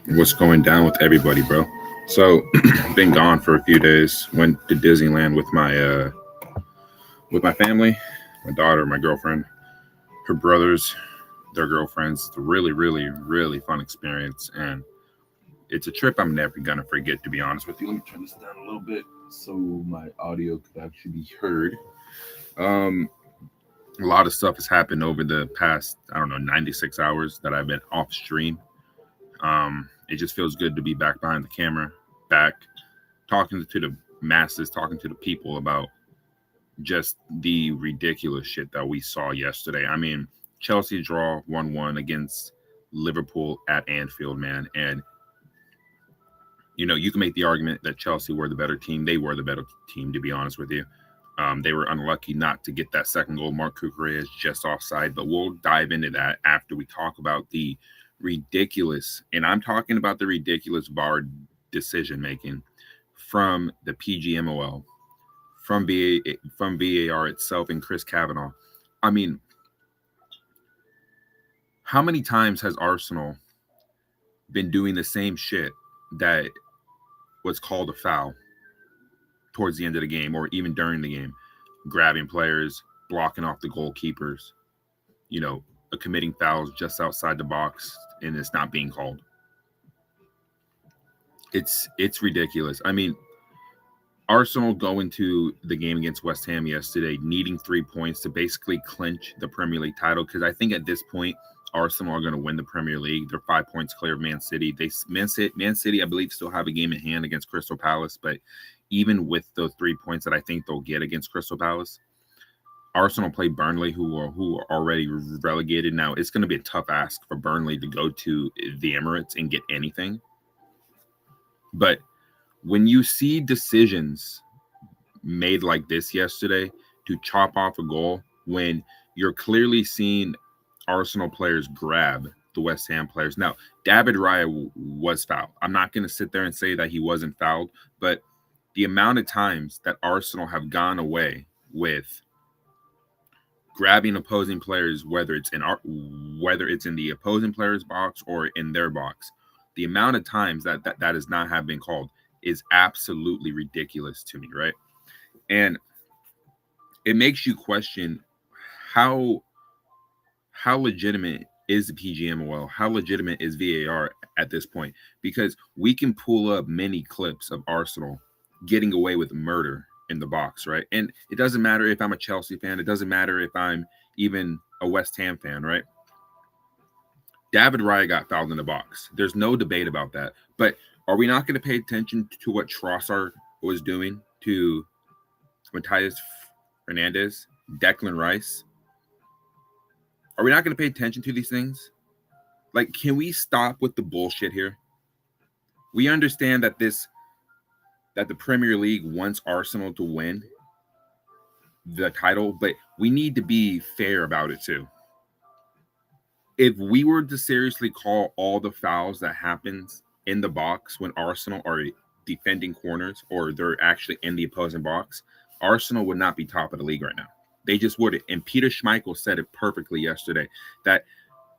What's going down with everybody, bro? So, been gone for a few days. Went to Disneyland with my family, my daughter, my girlfriend, her brothers, their girlfriends. It's a really fun experience, and it's a trip I'm never gonna forget. To be honest with you, let me turn this down a little bit so my audio could actually be heard. Um, a lot of stuff has happened over the past, I don't know, 96 hours that I've been off stream. It just feels good to be back behind the camera, back talking to the masses, talking to the people about just the ridiculous shit that we saw yesterday. I mean, Chelsea draw 1-1 against Liverpool at Anfield, man. And, you can make the argument that Chelsea were the better team. They were the better team, to be honest with you. They were unlucky not to get that second goal. Mark Cucurella is just offside, but we'll dive into that after we talk about the ridiculous, and I'm talking about the ridiculous VAR decision making from the PGMOL, from VAR itself, and Chris Kavanaugh. I mean, how many times has Arsenal been doing the same shit that was called a foul towards the end of the game or even during the game? Grabbing players, blocking off the goalkeepers, committing fouls just outside the box, and it's not being called. It's ridiculous. I mean, Arsenal going to the game against West Ham yesterday, needing 3 points to basically clinch the Premier League title, because I think at this point, Arsenal are going to win the Premier League. They're 5 points clear of Man City. Man City, I believe, still have a game in hand against Crystal Palace, but even with those 3 points that I think they'll get against Crystal Palace, Arsenal play Burnley, who are already relegated. Now, it's going to be a tough ask for Burnley to go to the Emirates and get anything. But when you see decisions made like this yesterday to chop off a goal, when you're clearly seeing Arsenal players grab the West Ham players. Now, David Raya was fouled. I'm not going to sit there and say that he wasn't fouled, but the amount of times that Arsenal have gone away with grabbing opposing players, whether it's in the opposing player's box or in their box, the amount of times that does not have been called is absolutely ridiculous to me, right? And it makes you question how legitimate is the PGMOL? How legitimate is VAR at this point? Because we can pull up many clips of Arsenal getting away with murder in the box, right? And it doesn't matter if I'm a Chelsea fan. It doesn't matter if I'm even a West Ham fan, right? David Raya got fouled in the box. There's no debate about that. But are we not going to pay attention to what Trossard was doing to Matthias Fernandes, Declan Rice? Are we not going to pay attention to these things? Like, can we stop with the bullshit here? We understand that the Premier League wants Arsenal to win the title, but we need to be fair about it too. If we were to seriously call all the fouls that happens in the box when Arsenal are defending corners or they're actually in the opposing box, Arsenal would not be top of the league right now. They just wouldn't. And Peter Schmeichel said it perfectly yesterday, that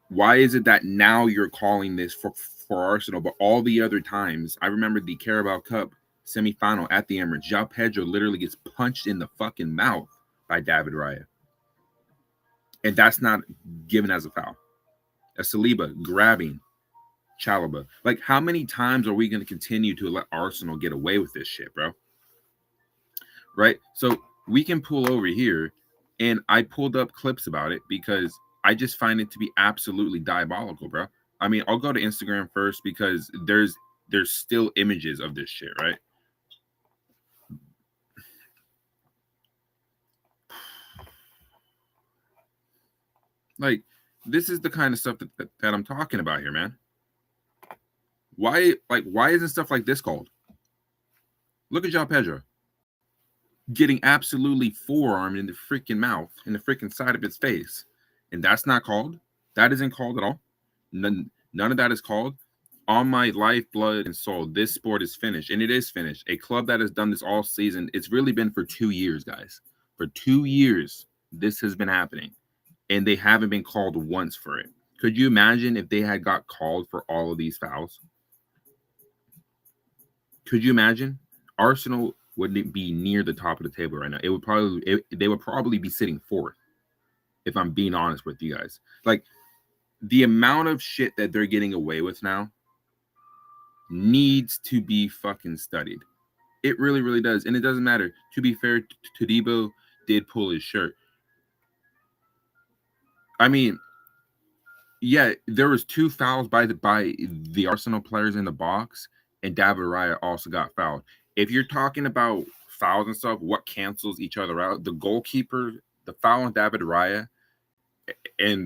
why is it that now you're calling this for Arsenal, but all the other times, I remember the Carabao Cup semifinal at the Emirates, João Pedro literally gets punched in the fucking mouth by David Raya. And that's not given as a foul. A Saliba grabbing Chalobah. Like, how many times are we going to continue to let Arsenal get away with this shit, bro? Right? So we can pull over here, and I pulled up clips about it because I just find it to be absolutely diabolical, bro. I mean, I'll go to Instagram first because there's still images of this shit, right? Like, this is the kind of stuff that I'm talking about here, man. Why isn't stuff like this called? Look at João Pedro getting absolutely forearmed in the freaking mouth, in the freaking side of his face. And that's not called. That isn't called at all. None of that is called. On my life, blood, and soul, this sport is finished. And it is finished. A club that has done this all season, it's really been for 2 years, guys. For 2 years, this has been happening. And they haven't been called once for it. Could you imagine if they had got called for all of these fouls? Could you imagine? Arsenal wouldn't be near the top of the table right now. They would probably be sitting fourth, if I'm being honest with you guys. Like, the amount of shit that they're getting away with now needs to be fucking studied. It really, really does. And it doesn't matter. To be fair, Todibo did pull his shirt. I mean, yeah, there was 2 fouls by the Arsenal players in the box, and David Raya also got fouled. If you're talking about fouls and stuff, what cancels each other out? The goalkeeper, the foul on David Raya, and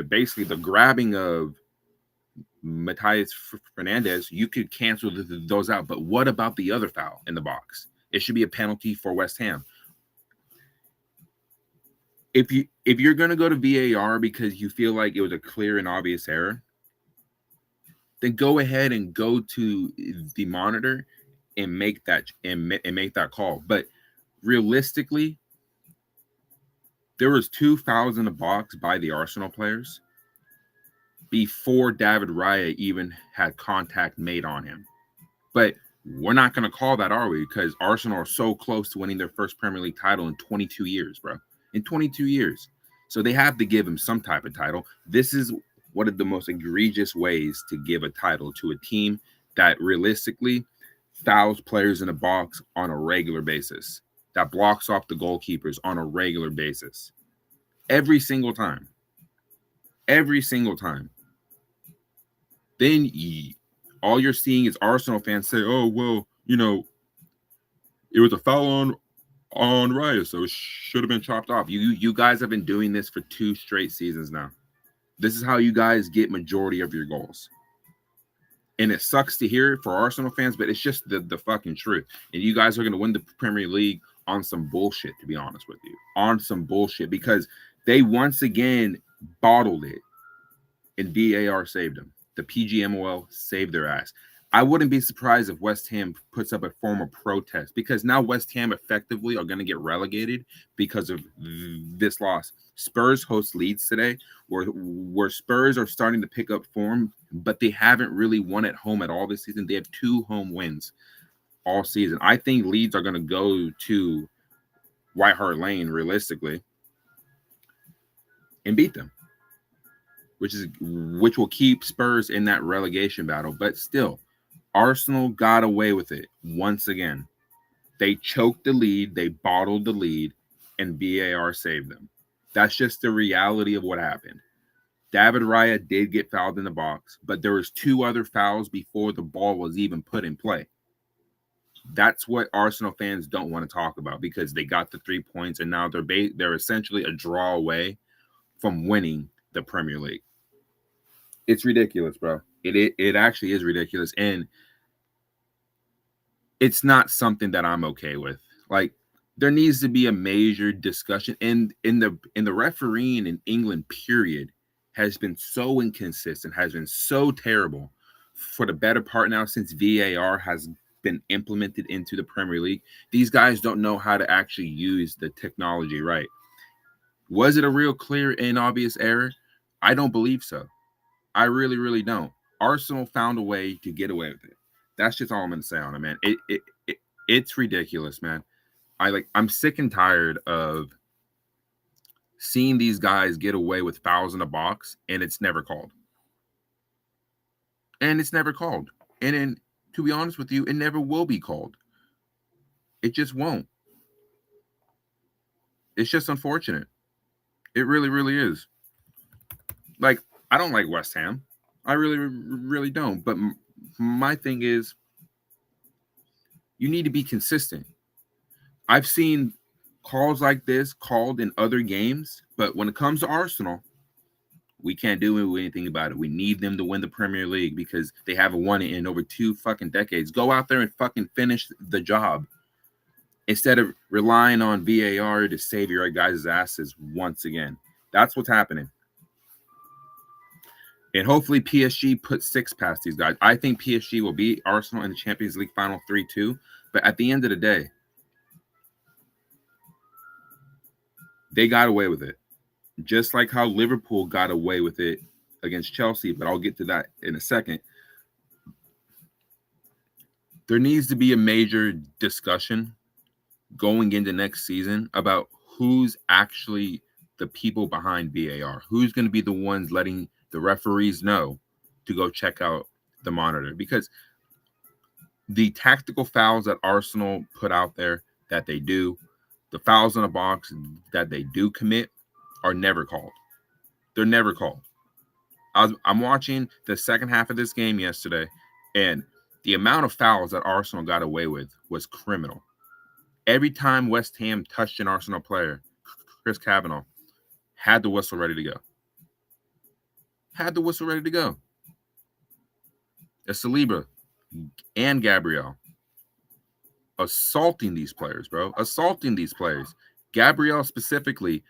basically the grabbing of Matthias Fernandez, you could cancel those out. But what about the other foul in the box? It should be a penalty for West Ham. If you're going to go to VAR because you feel like it was a clear and obvious error, then go ahead and go to the monitor and make that call. But realistically, there was 2 fouls in the box by the Arsenal players before David Raya even had contact made on him. But we're not going to call that, are we? Because Arsenal are so close to winning their first Premier League title in 22 years, bro. In 22 years. So they have to give him some type of title. This is one of the most egregious ways to give a title to a team that realistically fouls players in the box on a regular basis, that blocks off the goalkeepers on a regular basis. Every single time. Every single time. Then all you're seeing is Arsenal fans say, oh, well, you know, it was a foul on Raya, so it should have been chopped off. You guys have been doing this for 2 straight seasons now. This is how you guys get majority of your goals. And it sucks to hear it for Arsenal fans, but it's just the fucking truth. And you guys are going to win the Premier League on some bullshit, to be honest with you. On some bullshit, because they once again bottled it, and VAR saved them. The PGMOL saved their ass. I wouldn't be surprised if West Ham puts up a form of protest, because now West Ham effectively are going to get relegated because of this loss. Spurs host Leeds today, where Spurs are starting to pick up form, but they haven't really won at home at all this season. They have 2 home wins all season. I think Leeds are going to go to White Hart Lane realistically and beat them, which will keep Spurs in that relegation battle. But still, Arsenal got away with it once again. They choked the lead, they bottled the lead, and VAR saved them. That's just the reality of what happened. David Raya did get fouled in the box, but there was 2 other fouls before the ball was even put in play. That's what Arsenal fans don't want to talk about, because they got the 3 points and now they're essentially a draw away from winning the Premier League. It's ridiculous, bro. It actually is ridiculous, and it's not something that I'm okay with. Like, there needs to be a major discussion, and in the refereeing in England, period, has been so inconsistent, has been so terrible for the better part now since VAR has been implemented into the Premier League. These guys don't know how to actually use the technology right. Was it a real clear and obvious error? I don't believe so. I really, really don't. Arsenal found a way to get away with it. That's just all I'm going to say on it, man. It's ridiculous, man. I'm sick and tired of seeing these guys get away with fouls in the box, and it's never called. And it's never called. And then, to be honest with you, it never will be called. It just won't. It's just unfortunate. It really, really is. Like, I don't like West Ham. I really, really don't. But my thing is, you need to be consistent. I've seen calls like this called in other games, but when it comes to Arsenal, we can't do anything about it. We need them to win the Premier League because they haven't won it in over 2 fucking decades. Go out there and fucking finish the job instead of relying on VAR to save your guys' asses once again. That's what's happening. And hopefully PSG puts 6 past these guys. I think PSG will beat Arsenal in the Champions League final 3-2. But at the end of the day, they got away with it. Just like how Liverpool got away with it against Chelsea. But I'll get to that in a second. there needs to be a major discussion going into next season about who's actually the people behind VAR. Who's going to be the ones letting the referees know to go check out the monitor? Because the tactical fouls that Arsenal put out there that they do, the fouls in the box that they do commit are never called. They're never called. I'm watching the second half of this game yesterday, and the amount of fouls that Arsenal got away with was criminal. Every time West Ham touched an Arsenal player, Chris Kavanagh had the whistle ready to go. Had the whistle ready to go. Saliba and Gabriel assaulting these players, bro. Assaulting these players. Gabriel specifically,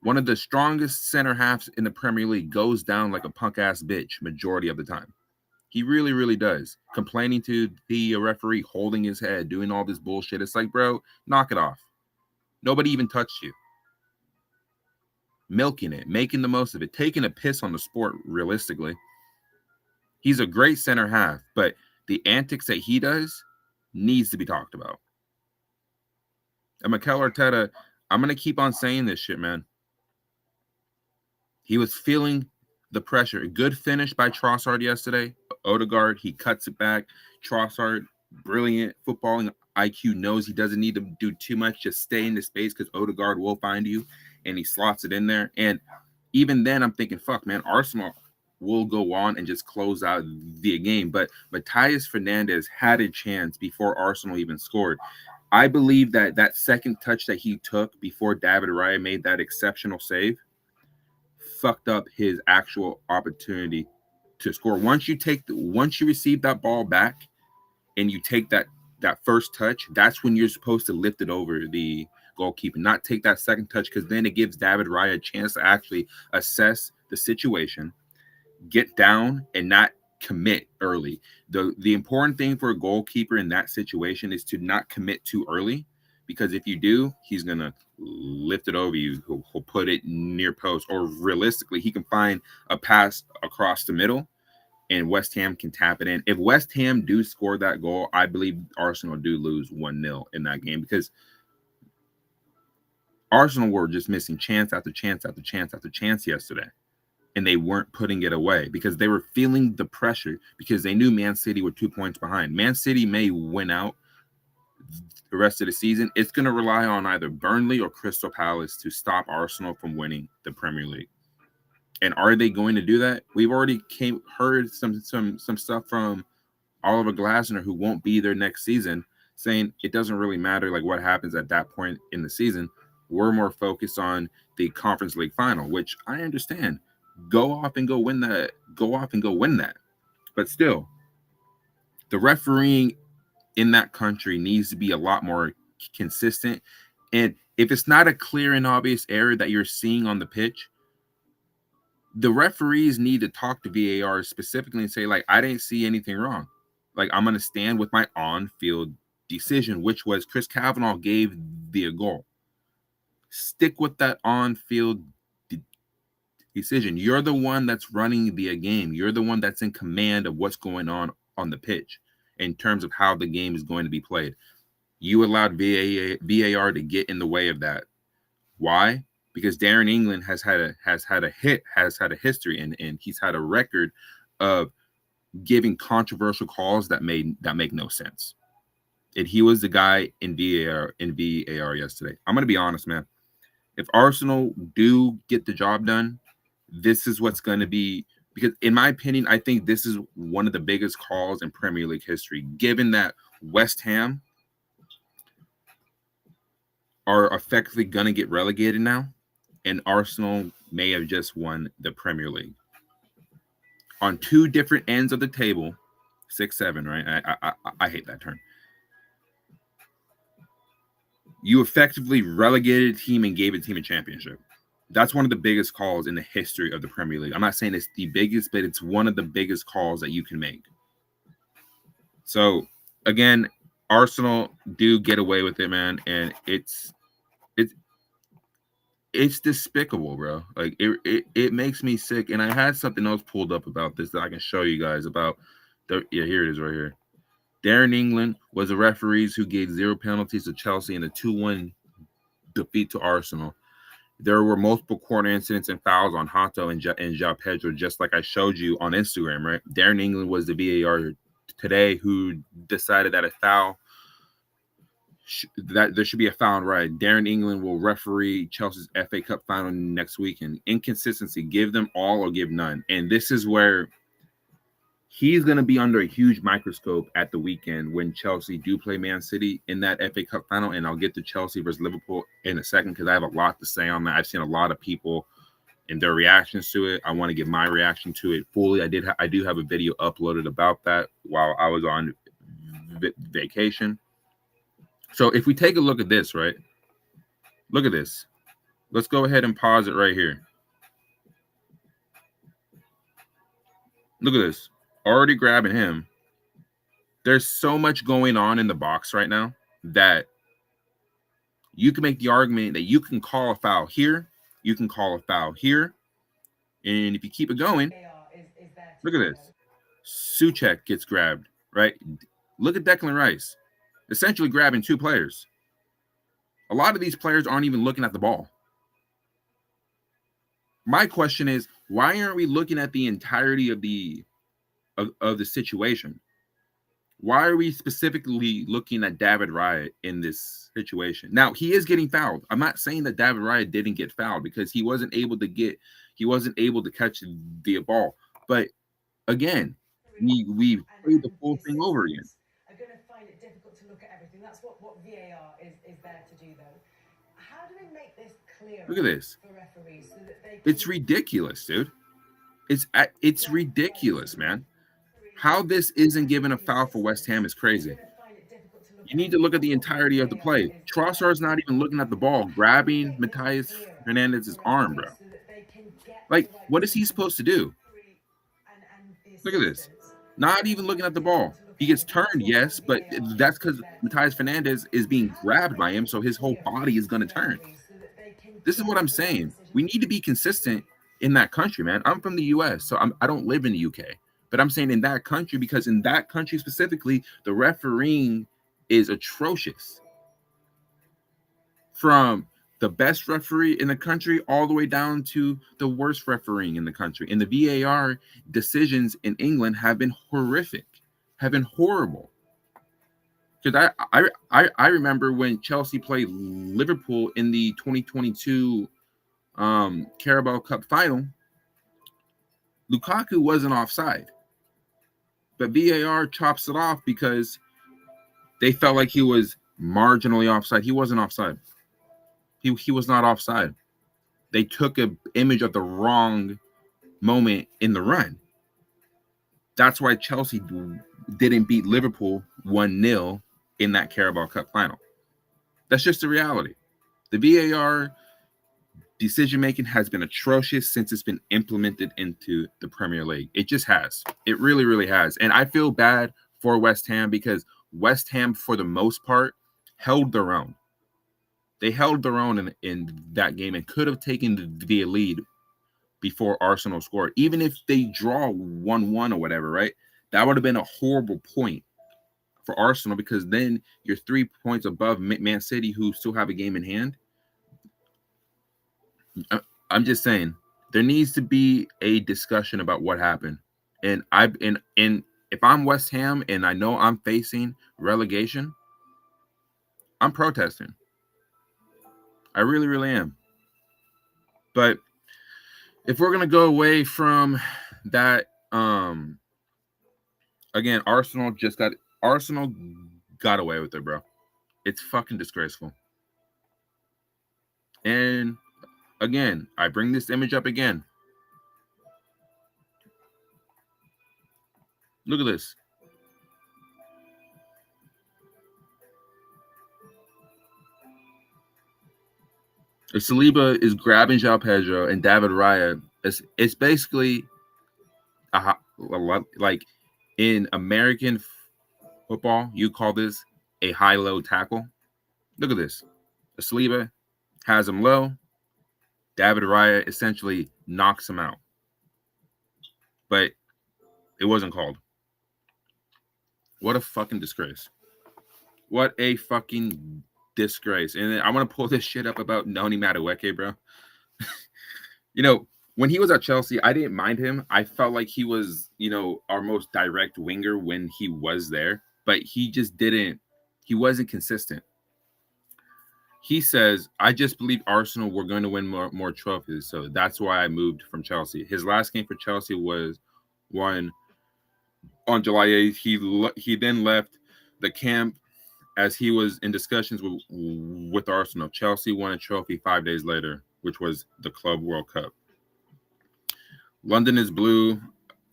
one of the strongest center halves in the Premier League, goes down like a punk-ass bitch majority of the time. He really, really does. Complaining to the referee, holding his head, doing all this bullshit. It's like, bro, knock it off. Nobody even touched you. Milking it, making the most of it, taking a piss on the sport, realistically. He's a great center half, but the antics that he does needs to be talked about. And Mikel Arteta, I'm going to keep on saying this shit, man. He was feeling the pressure. A good finish by Trossard yesterday. Odegaard, he cuts it back. Trossard, brilliant footballing IQ, knows he doesn't need to do too much. Just stay in the space because Odegaard will find you, and he slots it in there. And even then, I'm thinking, fuck, man, Arsenal will go on and just close out the game. But Matthias Fernandes had a chance before Arsenal even scored. I believe that second touch that he took before David Raya made that exceptional save fucked up his actual opportunity to score. Once you receive that ball back and you take that first touch, that's when you're supposed to lift it over the goalkeeper, not take that second touch, because then it gives David Raya a chance to actually assess the situation, get down, and not commit early. The important thing for a goalkeeper in that situation is to not commit too early, because if you do, he's gonna lift it over you. He'll put it near post, or realistically, he can find a pass across the middle, and West Ham can tap it in. If West Ham do score that goal, I believe Arsenal do lose 1-0 in that game, because Arsenal were just missing chance after chance after chance after chance yesterday, and they weren't putting it away because they were feeling the pressure, because they knew Man City were 2 points behind. Man City may win out the rest of the season. It's going to rely on either Burnley or Crystal Palace to stop Arsenal from winning the Premier League. And are they going to do that? We've already heard some stuff from Oliver Glasner, who won't be there next season, saying it doesn't really matter like what happens at that point in the season. We're more focused on the Conference League final, which I understand. Go off and go win that. But still, the refereeing in that country needs to be a lot more consistent. And if it's not a clear and obvious error that you're seeing on the pitch, the referees need to talk to VAR specifically and say, like, I didn't see anything wrong. Like, I'm going to stand with my on-field decision, which was Chris Kavanagh gave the goal. Stick with that on-field decision. You're the one that's running the game. You're the one that's in command of what's going on the pitch in terms of how the game is going to be played. You allowed VAR to get in the way of that. Why? Because Darren England has had a history, and he's had a record of giving controversial calls that make no sense. And he was the guy in VAR yesterday. I'm going to be honest, man. If Arsenal do get the job done, this is what's going to be, because in my opinion, I think this is one of the biggest calls in Premier League history, given that West Ham are effectively going to get relegated now, and Arsenal may have just won the Premier League. On two different ends of the table, 6-7, right? I hate that term. You effectively relegated a team and gave a team a championship. That's one of the biggest calls in the history of the Premier League. I'm not saying it's the biggest, but it's one of the biggest calls that you can make. So, again, Arsenal do get away with it, man, and it's despicable, bro. Like, it makes me sick. And I had something else pulled up about this that I can show you guys about. Here it is right here. Darren England was the referees who gave 0 penalties to Chelsea in a 2-1 defeat to Arsenal. There were multiple corner incidents and fouls on Hato and João Pedro, just like I showed you on Instagram, right? Darren England was the VAR today who decided that a foul, that there should be a foul, right? Darren England will referee Chelsea's FA Cup final next week. And inconsistency, give them all or give none. And this is where he's going to be under a huge microscope at the weekend when Chelsea do play Man City in that FA Cup final. And I'll get to Chelsea versus Liverpool in a second because I have a lot to say on that. I've seen a lot of people and their reactions to it. I want to give my reaction to it fully. I do have a video uploaded about that while I was on vacation. So if we take a look at this, right? Look at this. Let's go ahead and pause it right here. Look at this. Already grabbing him. There's so much going on in the box right now that you can make the argument that you can call a foul here, you can call a foul here, and if you keep it going, look at this. Souček gets grabbed, right? Look at Declan Rice, essentially grabbing 2 players. A lot of these players aren't even looking at the ball. My question is, why aren't we looking at the entirety of the situation? Why are we specifically looking at David Raya in this situation? Now, he is getting fouled. I'm not saying that David Raya didn't get fouled because he wasn't able to catch the ball. But again, we played the full thing over again. Are going to find it difficult to look at everything. That's what VAR is there to do, though. How do we make this clear? Look at this. For referees so that they it's ridiculous, dude. It's ridiculous, man. How this isn't given a foul for West Ham is crazy. You need to look at the entirety of the play. Trossard's not even looking at the ball, grabbing Matthias Fernandez's arm, bro. Like, what is he supposed to do? Look at this. Not even looking at the ball. He gets turned, yes, but that's because Matthias Fernandez is being grabbed by him, so his whole body is going to turn. This is what I'm saying. We need to be consistent in that country, man. I'm from the U.S., so I don't live in the U.K., but I'm saying in that country because in that country specifically, the refereeing is atrocious. From the best referee in the country all the way down to the worst refereeing in the country. And the VAR decisions in England have been horrific, have been horrible. Because I remember when Chelsea played Liverpool in the 2022 Carabao Cup final, Lukaku wasn't offside. But VAR chops it off because they felt like he was marginally offside. He wasn't offside. He was not offside. They took an image of the wrong moment in the run. That's why Chelsea didn't beat Liverpool 1-0 in that Carabao Cup final. That's just the reality. The VAR decision-making has been atrocious since it's been implemented into the Premier League. It just has. It really, really has. And I feel bad for West Ham because West Ham, for the most part, held their own. They held their own in that game and could have taken the lead before Arsenal scored. Even if they draw 1-1 or whatever, right? That would have been a horrible point for Arsenal because then you're 3 points above Man City, who still have a game in hand. I'm just saying there needs to be a discussion about what happened. And if I'm West Ham and I know I'm facing relegation, I'm protesting. I really, really am. But if we're gonna go away from that, again, Arsenal got away with it, bro. It's fucking disgraceful. And again, I bring this image up again. Look at this. Saliba is grabbing João Pedro and David Raya. It's basically a lot like in American football, you call this a high-low tackle. Look at this. Saliba has him low. David Raya essentially knocks him out. But it wasn't called. What a fucking disgrace. What a fucking disgrace. And I want to pull this shit up about Noni Madueke, bro. You know, when he was at Chelsea, I didn't mind him. I felt like he was, you know, our most direct winger when he was there, but he just didn't, he wasn't consistent. He says, I just believe Arsenal were going to win more trophies, so that's why I moved from Chelsea. His last game for Chelsea was won on July 8th. He then left the camp as he was in discussions with Arsenal. Chelsea won a trophy 5 days later, which was the Club World Cup. London is Blue,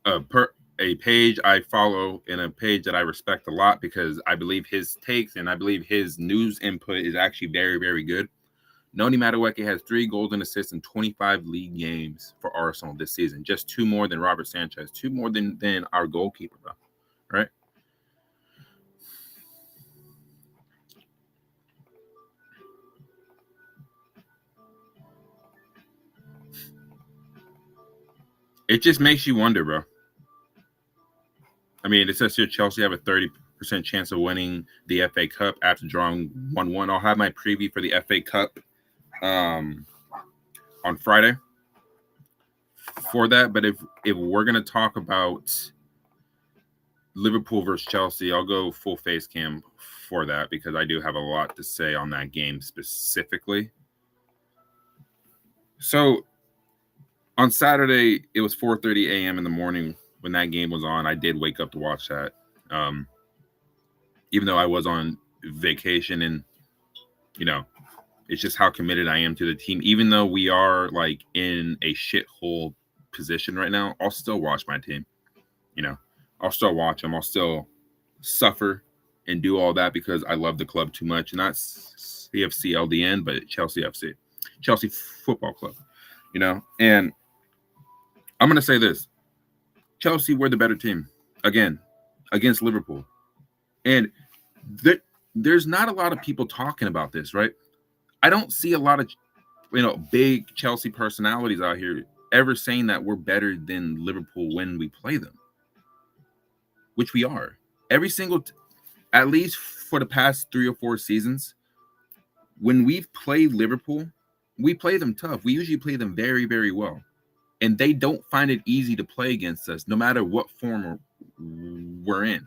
a page I follow and a page that I respect a lot because I believe his takes and I believe his news input is actually very, very good. Noni Madueke has 3 goals and assists in 25 league games for Arsenal this season. Just 2 more than Robert Sanchez, 2 more than our goalkeeper, bro. Right? It just makes you wonder, bro. I mean, it says here Chelsea have a 30% chance of winning the FA Cup after drawing 1-1. I'll have my preview for the FA Cup on Friday for that. But if we're going to talk about Liverpool versus Chelsea, I'll go full face cam for that because I do have a lot to say on that game specifically. So on Saturday, it was 4:30 a.m. in the morning when that game was on. I did wake up to watch that, even though I was on vacation. And, you know, it's just how committed I am to the team. Even though we are, like, in a shithole position right now, I'll still watch my team. You know, I'll still watch them. I'll still suffer and do all that because I love the club too much. Not CFC LDN, but Chelsea FC. Chelsea Football Club, you know. And I'm going to say this. Chelsea were the better team, again, against Liverpool. And there's not a lot of people talking about this, right? I don't see a lot of, you know, big Chelsea personalities out here ever saying that we're better than Liverpool when we play them, which we are. Every single, at least for the past 3 or 4 seasons, when we've played Liverpool, we play them tough. We usually play them very, very well. And they don't find it easy to play against us, no matter what form we're in.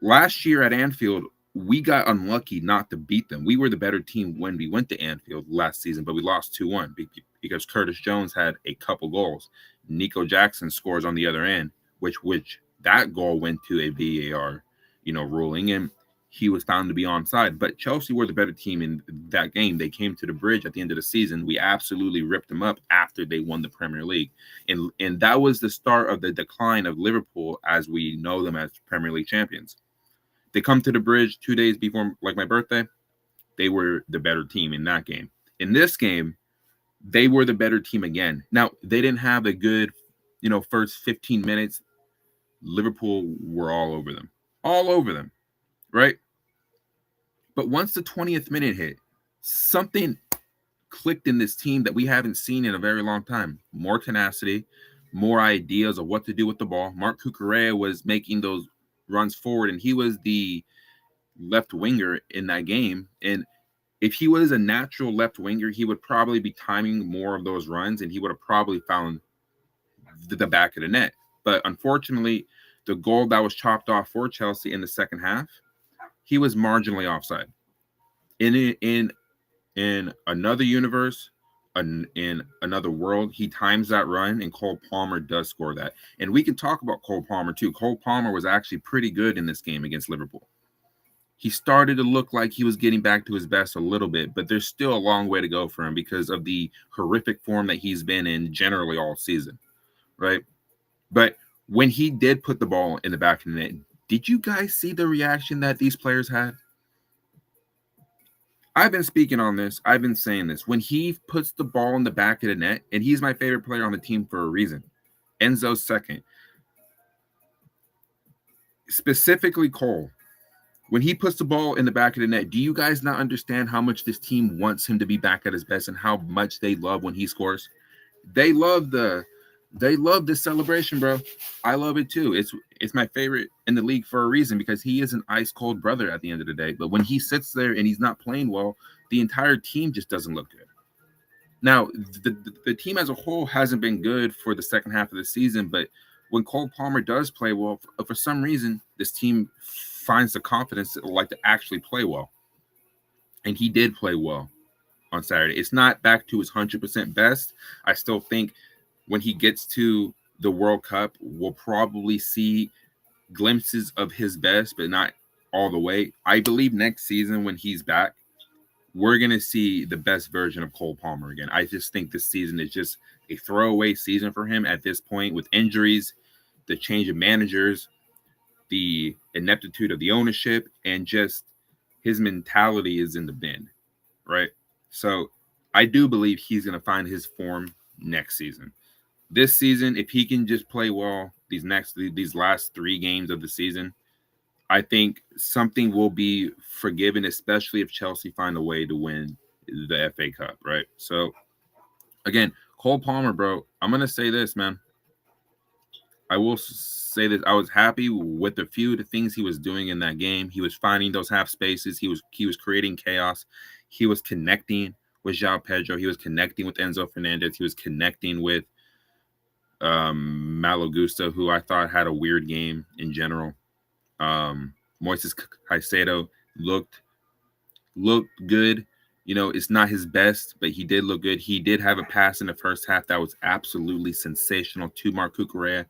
Last year at Anfield, we got unlucky not to beat them. We were the better team when we went to Anfield last season, but we lost 2-1 because Curtis Jones had a couple goals. Nico Jackson scores on the other end, which that goal went to a VAR, you know, ruling, and he was found to be onside. But Chelsea were the better team in that game. They came to the bridge at the end of the season. We absolutely ripped them up after they won the Premier League. And that was the start of the decline of Liverpool as we know them as Premier League champions. They come to the bridge 2 days before, like, my birthday. They were the better team in that game. In this game, they were the better team again. Now, they didn't have a good, you know, first 15 minutes. Liverpool were all over them, right? But once the 20th minute hit, something clicked in this team that we haven't seen in a very long time. More tenacity, more ideas of what to do with the ball. Marc Cucurella was making those runs forward, and he was the left winger in that game. And if he was a natural left winger, he would probably be timing more of those runs, and he would have probably found the back of the net. But unfortunately, the goal that was chopped off for Chelsea in the second half, he was marginally offside. In another universe, in another world, he times that run, and Cole Palmer does score that. And we can talk about Cole Palmer too. Cole Palmer was actually pretty good in this game against Liverpool. He started to look like he was getting back to his best a little bit, but there's still a long way to go for him because of the horrific form that he's been in generally all season, right? But when he did put the ball in the back of the net, did you guys see the reaction that these players had? I've been speaking on this. I've been saying this. When he puts the ball in the back of the net, and he's my favorite player on the team for a reason. Enzo's second. Specifically Cole. When he puts the ball in the back of the net, do you guys not understand how much this team wants him to be back at his best and how much they love when he scores? They love the They love this celebration, bro. I love it too. It's my favorite in the league for a reason because he is an ice cold brother at the end of the day. But when he sits there and he's not playing well, the entire team just doesn't look good. Now, the team as a whole hasn't been good for the second half of the season, but when Cole Palmer does play well, for some reason, this team finds the confidence to like to actually play well. And he did play well on Saturday. It's not back to his 100% best. I still think when he gets to the World Cup, we'll probably see glimpses of his best, but not all the way. I believe next season when he's back, we're going to see the best version of Cole Palmer again. I just think this season is just a throwaway season for him at this point with injuries, the change of managers, the ineptitude of the ownership, and just his mentality is in the bin, right? So I do believe he's going to find his form next season. This season, if he can just play well these last 3 games of the season, I think something will be forgiven, especially if Chelsea find a way to win the FA Cup, right? So, again, Cole Palmer, bro, I'm going to say this, man. I will say that I was happy with the few of the things he was doing in that game. He was finding those half spaces. He was creating chaos. He was connecting with João Pedro. He was connecting with Enzo Fernandez. He was connecting with Malo Gusto, who I thought had a weird game in general. Moises Caicedo looked good. You know, it's not his best, but he did look good. He did have a pass in the first half that was absolutely sensational to Marc Cucurella.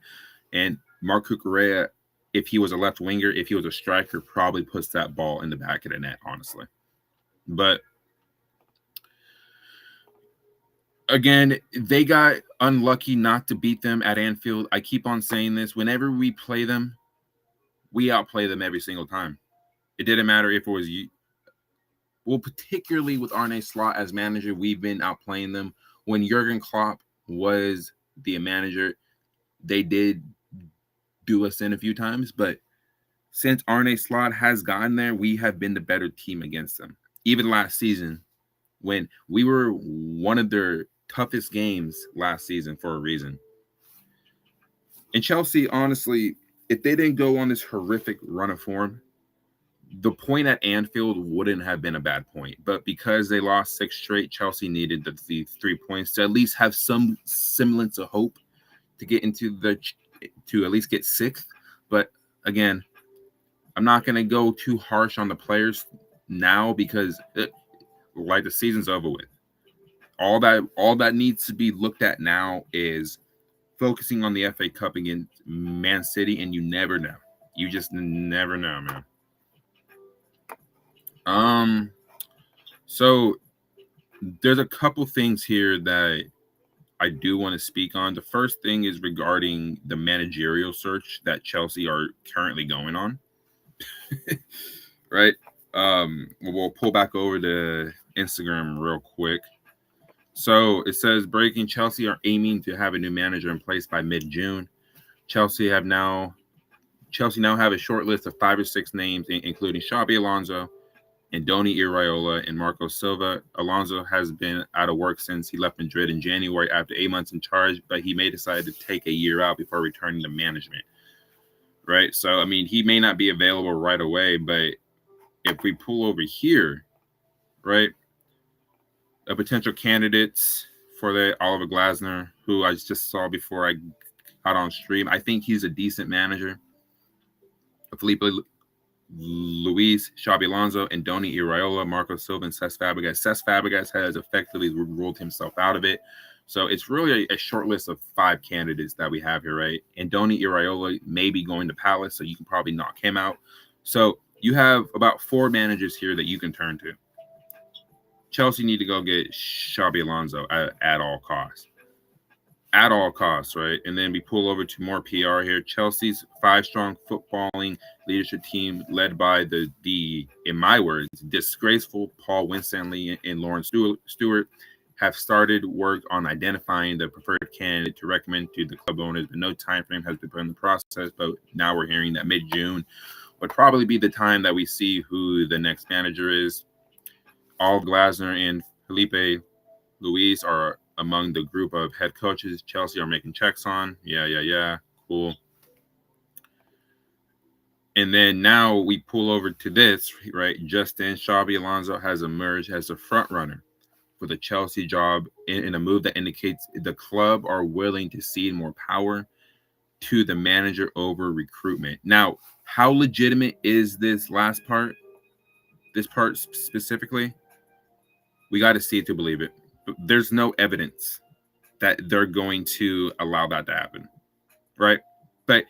And Marc Cucurella, if he was a left winger, if he was a striker, probably puts that ball in the back of the net, honestly. But again, they got unlucky not to beat them at Anfield. I keep on saying this. Whenever we play them, we outplay them every single time. It didn't matter if it was you. Well, particularly with Arne Slot as manager, we've been outplaying them. When Jurgen Klopp was the manager, they did do us in a few times. But since Arne Slot has gotten there, we have been the better team against them. Even last season, when we were one of their toughest games last season for a reason. And Chelsea, honestly, if they didn't go on this horrific run of form, the point at Anfield wouldn't have been a bad point. But because they lost 6 straight, Chelsea needed the 3 points to at least have some semblance of hope to get to at least get 6th. But again, I'm not going to go too harsh on the players now because the season's over with. All that needs to be looked at now is focusing on the FA Cup against Man City, and you never know. You just never know, man. So there's a couple things here that I do want to speak on. The first thing is regarding the managerial search that Chelsea are currently going on. Right? We'll pull back over to Instagram real quick. So it says breaking: Chelsea are aiming to have a new manager in place by mid-June. Chelsea now have a short list of 5 or 6 names, including Xabi Alonso, Andoni Iraola, and Marco Silva. Alonso has been out of work since he left Madrid in January after 8 months in charge, but he may decide to take a year out before returning to management. Right? So, I mean, he may not be available right away, but if we pull over here, right, potential candidates for the Oliver Glasner, who I just saw before I got on stream. I think he's a decent manager. Felipe Luis, Xabi Alonso, Andoni Iraola, Marco Silva, and Cesc Fabregas. Cesc Fabregas has effectively ruled himself out of it. So it's really a short list of 5 candidates that we have here, right? Andoni Iraola may be going to Palace, so you can probably knock him out. So you have about 4 managers here that you can turn to. Chelsea need to go get Xabi Alonso at all costs. At all costs, right? And then we pull over to more PR here. Chelsea's 5-strong footballing leadership team led by the in my words, disgraceful Paul Winstanley and Lawrence Stewart have started work on identifying the preferred candidate to recommend to the club owners, but no time frame has been put in the process. But now we're hearing that mid-June would probably be the time that we see who the next manager is. All Glasner and Felipe Luis are among the group of head coaches Chelsea are making checks on. Yeah. Cool. And then now we pull over to this, right? Justin Xabi Alonso has emerged as a front runner for the Chelsea job in a move that indicates the club are willing to cede more power to the manager over recruitment. Now, how legitimate is this last part? This part specifically? We got to see it to believe it. There's no evidence that they're going to allow that to happen, right? But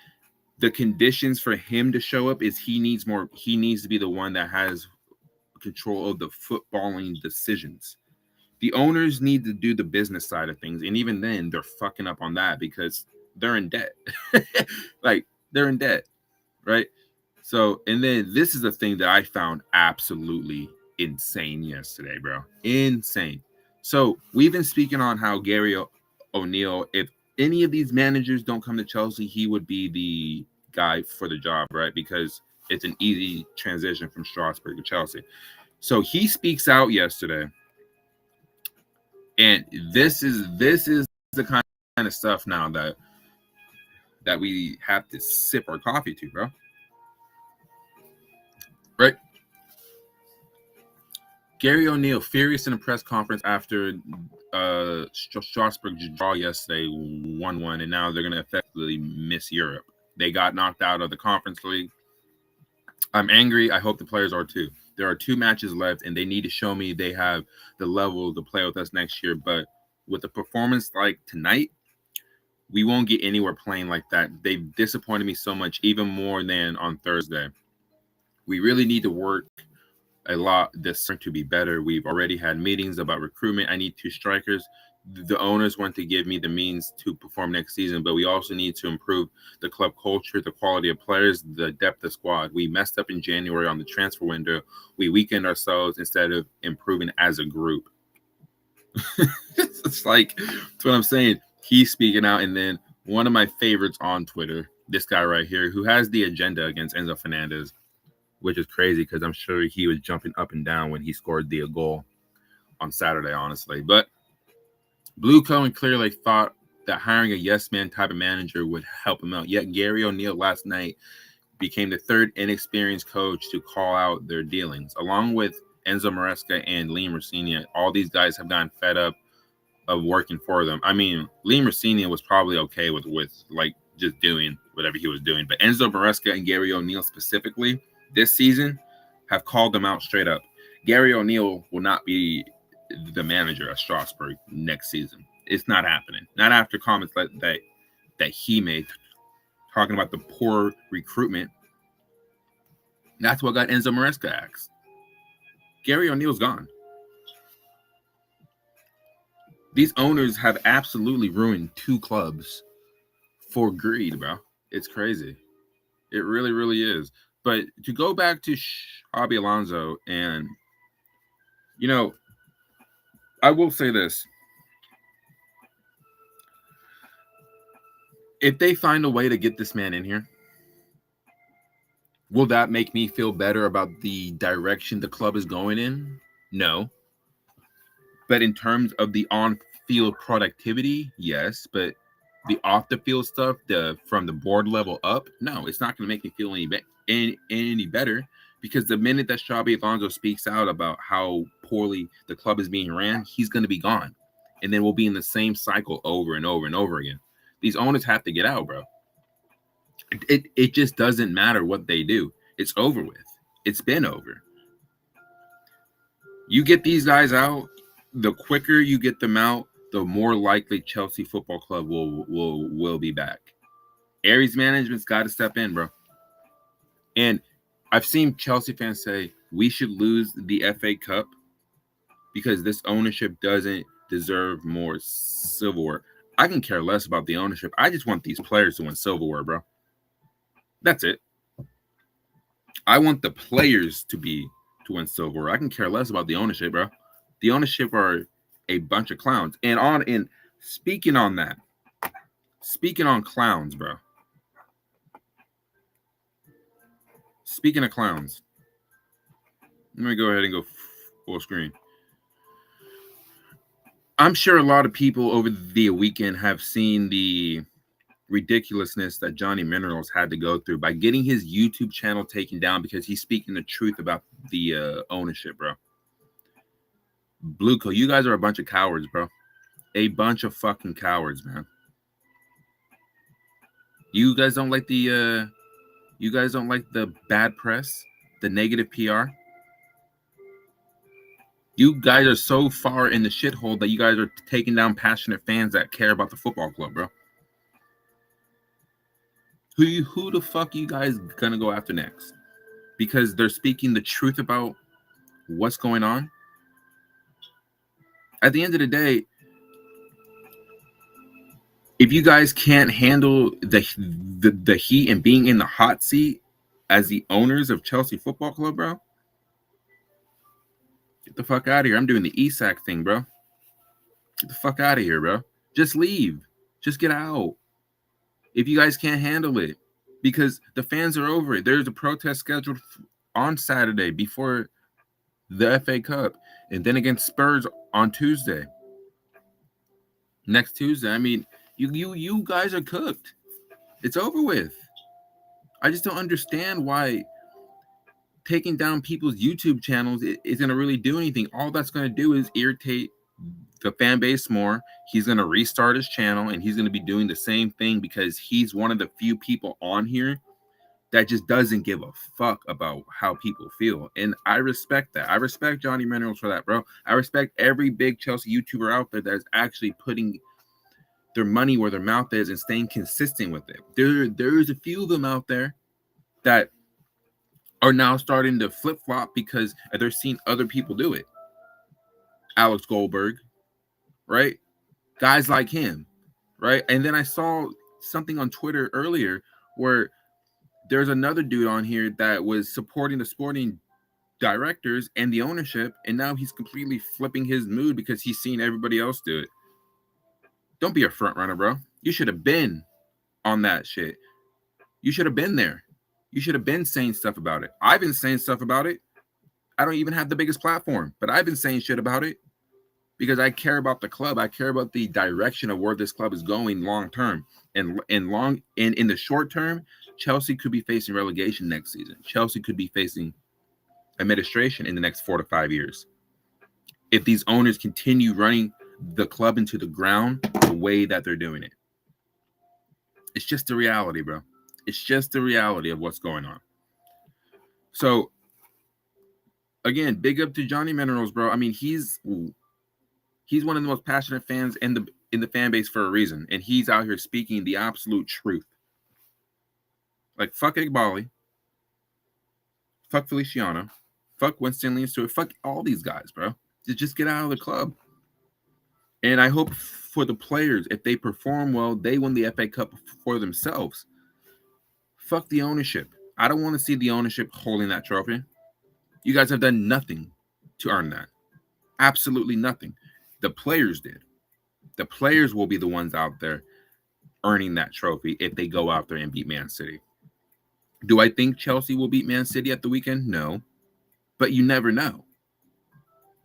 the conditions for him to show up is he needs to be the one that has control of the footballing decisions. The owners need to do the business side of things, and even then they're fucking up on that because they're in debt. Like, they're in debt, right? So, and then this is the thing that I found absolutely insane yesterday, bro. Insane. So we've been speaking on how Gary O'Neill, if any of these managers don't come to Chelsea, he would be the guy for the job, right? Because it's an easy transition from Strasbourg to Chelsea. So he speaks out yesterday, and this is the kind of stuff now that we have to sip our coffee to, bro. Right? Gary O'Neill furious in a press conference after Strasbourg draw yesterday 1-1, and now they're going to effectively miss Europe. They got knocked out of the Conference League. I'm angry. I hope the players are too. There are 2 matches left, and they need to show me they have the level to play with us next year. But with a performance like tonight, we won't get anywhere playing like that. They've disappointed me so much, even more than on Thursday. We really need to work a lot this summer to be better. We've already had meetings about recruitment. I need 2 strikers. The owners want to give me the means to perform next season, but we also need to improve the club culture, the quality of players, the depth of squad. We messed up in January on the transfer window. We weakened ourselves instead of improving as a group. It's like, that's what I'm saying. He's speaking out. And then one of my favorites on Twitter, this guy right here, who has the agenda against Enzo Fernandez, which is crazy because I'm sure he was jumping up and down when he scored the goal on Saturday, honestly. But Blue Cohen clearly thought that hiring a yes-man type of manager would help him out. Yet Gary O'Neill last night became the 3rd inexperienced coach to call out their dealings. Along with Enzo Maresca and Liam Rosenior, all these guys have gotten fed up of working for them. I mean, Liam Rosenior was probably okay with like just doing whatever he was doing. But Enzo Maresca and Gary O'Neill specifically this season have called them out straight up. Gary O'Neill will not be the manager of Strasbourg next season. It's not happening. Not after comments that he made talking about the poor recruitment. That's what got Enzo Maresca axed. Gary O'Neill's gone. These owners have absolutely ruined 2 clubs for greed, bro. It's crazy. It really, really is. But to go back to Xabi Alonso, and, you know, I will say this. If they find a way to get this man in here, will that make me feel better about the direction the club is going in? No. But in terms of the on-field productivity, yes. But the off-the-field stuff, from the board level up, no, it's not going to make me feel any better, because the minute that Xabi Alonso speaks out about how poorly the club is being ran, he's going to be gone. And then we'll be in the same cycle over and over and over again. These owners have to get out, bro. It just doesn't matter what they do. It's over with. It's been over. You get these guys out, the quicker you get them out, the more likely Chelsea Football Club will be back. Aries management's got to step in, bro. And I've seen Chelsea fans say we should lose the FA Cup because this ownership doesn't deserve more silverware. I can care less about the ownership. I just want these players to win silverware, bro. That's it. I want the players to win silverware. I can care less about the ownership, bro. The ownership are a bunch of clowns. And speaking on clowns, bro. Speaking of clowns, let me go ahead and go full screen. I'm sure a lot of people over the weekend have seen the ridiculousness that Johnny Minerals had to go through by getting his YouTube channel taken down because he's speaking the truth about the ownership, bro. Blueco, you guys are a bunch of cowards, bro. A bunch of fucking cowards, man. You guys don't like the bad press, the negative PR. You guys are so far in the shithole that you guys are taking down passionate fans that care about the football club, bro. Who the fuck you guys gonna go after next? Because they're speaking the truth about what's going on. At the end of the day, if you guys can't handle the heat and being in the hot seat as the owners of Chelsea Football Club, bro, get the fuck out of here. I'm doing the ESAC thing, bro. Get the fuck out of here, bro. Just leave. Just get out. If you guys can't handle it, because the fans are over it. There's a protest scheduled on Saturday before the FA Cup, and then against Spurs on Tuesday. Next Tuesday. I mean, you guys are cooked. It's over with. I just don't understand why taking down people's YouTube channels is going to really do anything. All that's going to do is irritate the fan base more. He's going to restart his channel, and he's going to be doing the same thing because he's one of the few people on here that just doesn't give a fuck about how people feel. And I respect that. I respect Johnny Minerals for that, bro. I respect every big Chelsea YouTuber out there that's actually putting their money where their mouth is and staying consistent with it. There's a few of them out there that are now starting to flip-flop because they're seeing other people do it. Alex Goldberg, right? Guys like him, right? And then I saw something on Twitter earlier where there's another dude on here that was supporting the sporting directors and the ownership, and now he's completely flipping his mood because he's seen everybody else do it. Don't be a front runner, bro. You should have been on that shit. You should have been there. You should have been saying stuff about it. I've been saying stuff about it. I don't even have the biggest platform, but I've been saying shit about it because I care about the club. I care about the direction of where this club is going long term. And in the short term, Chelsea could be facing relegation next season. Chelsea could be facing administration in the next 4 to 5 years. If these owners continue running the club into the ground the way that they're doing it. It's just the reality, bro. It's just the reality of what's going on. So, again, big up to Johnny Minerals, bro. I mean, he's one of the most passionate fans in the fan base for a reason, and he's out here speaking the absolute truth. Like, fuck Igbali, fuck Feliciano, fuck Winston Lee Stewart, fuck all these guys, bro. Just get out of the club. And I hope for the players, if they perform well, they win the FA Cup for themselves. Fuck the ownership. I don't want to see the ownership holding that trophy. You guys have done nothing to earn that. Absolutely nothing. The players did. The players will be the ones out there earning that trophy if they go out there and beat Man City. Do I think Chelsea will beat Man City at the weekend? No. But you never know.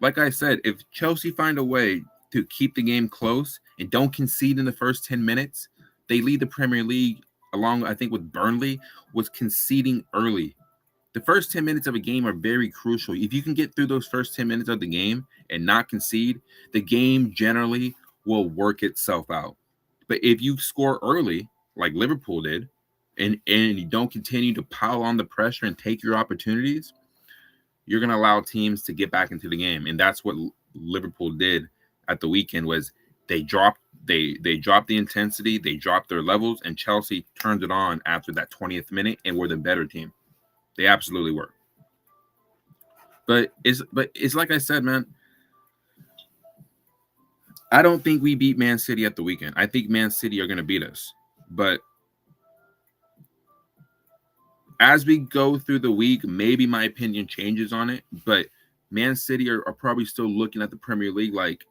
Like I said, if Chelsea find a way to keep the game close and don't concede in the first 10 minutes, they lead the Premier League along, I think, with Burnley, was conceding early. The first 10 minutes of a game are very crucial. If you can get through those first 10 minutes of the game and not concede, the game generally will work itself out. But if you score early, like Liverpool did, and you don't continue to pile on the pressure and take your opportunities, you're going to allow teams to get back into the game. And that's what Liverpool did at the weekend. Was they dropped the intensity, they dropped their levels, and Chelsea turned it on after that 20th minute and were the better team. They absolutely were. But it's like I said, man, I don't think we beat Man City at the weekend. I think Man City are going to beat us. But as we go through the week, maybe my opinion changes on it. But Man City are probably still looking at the Premier League like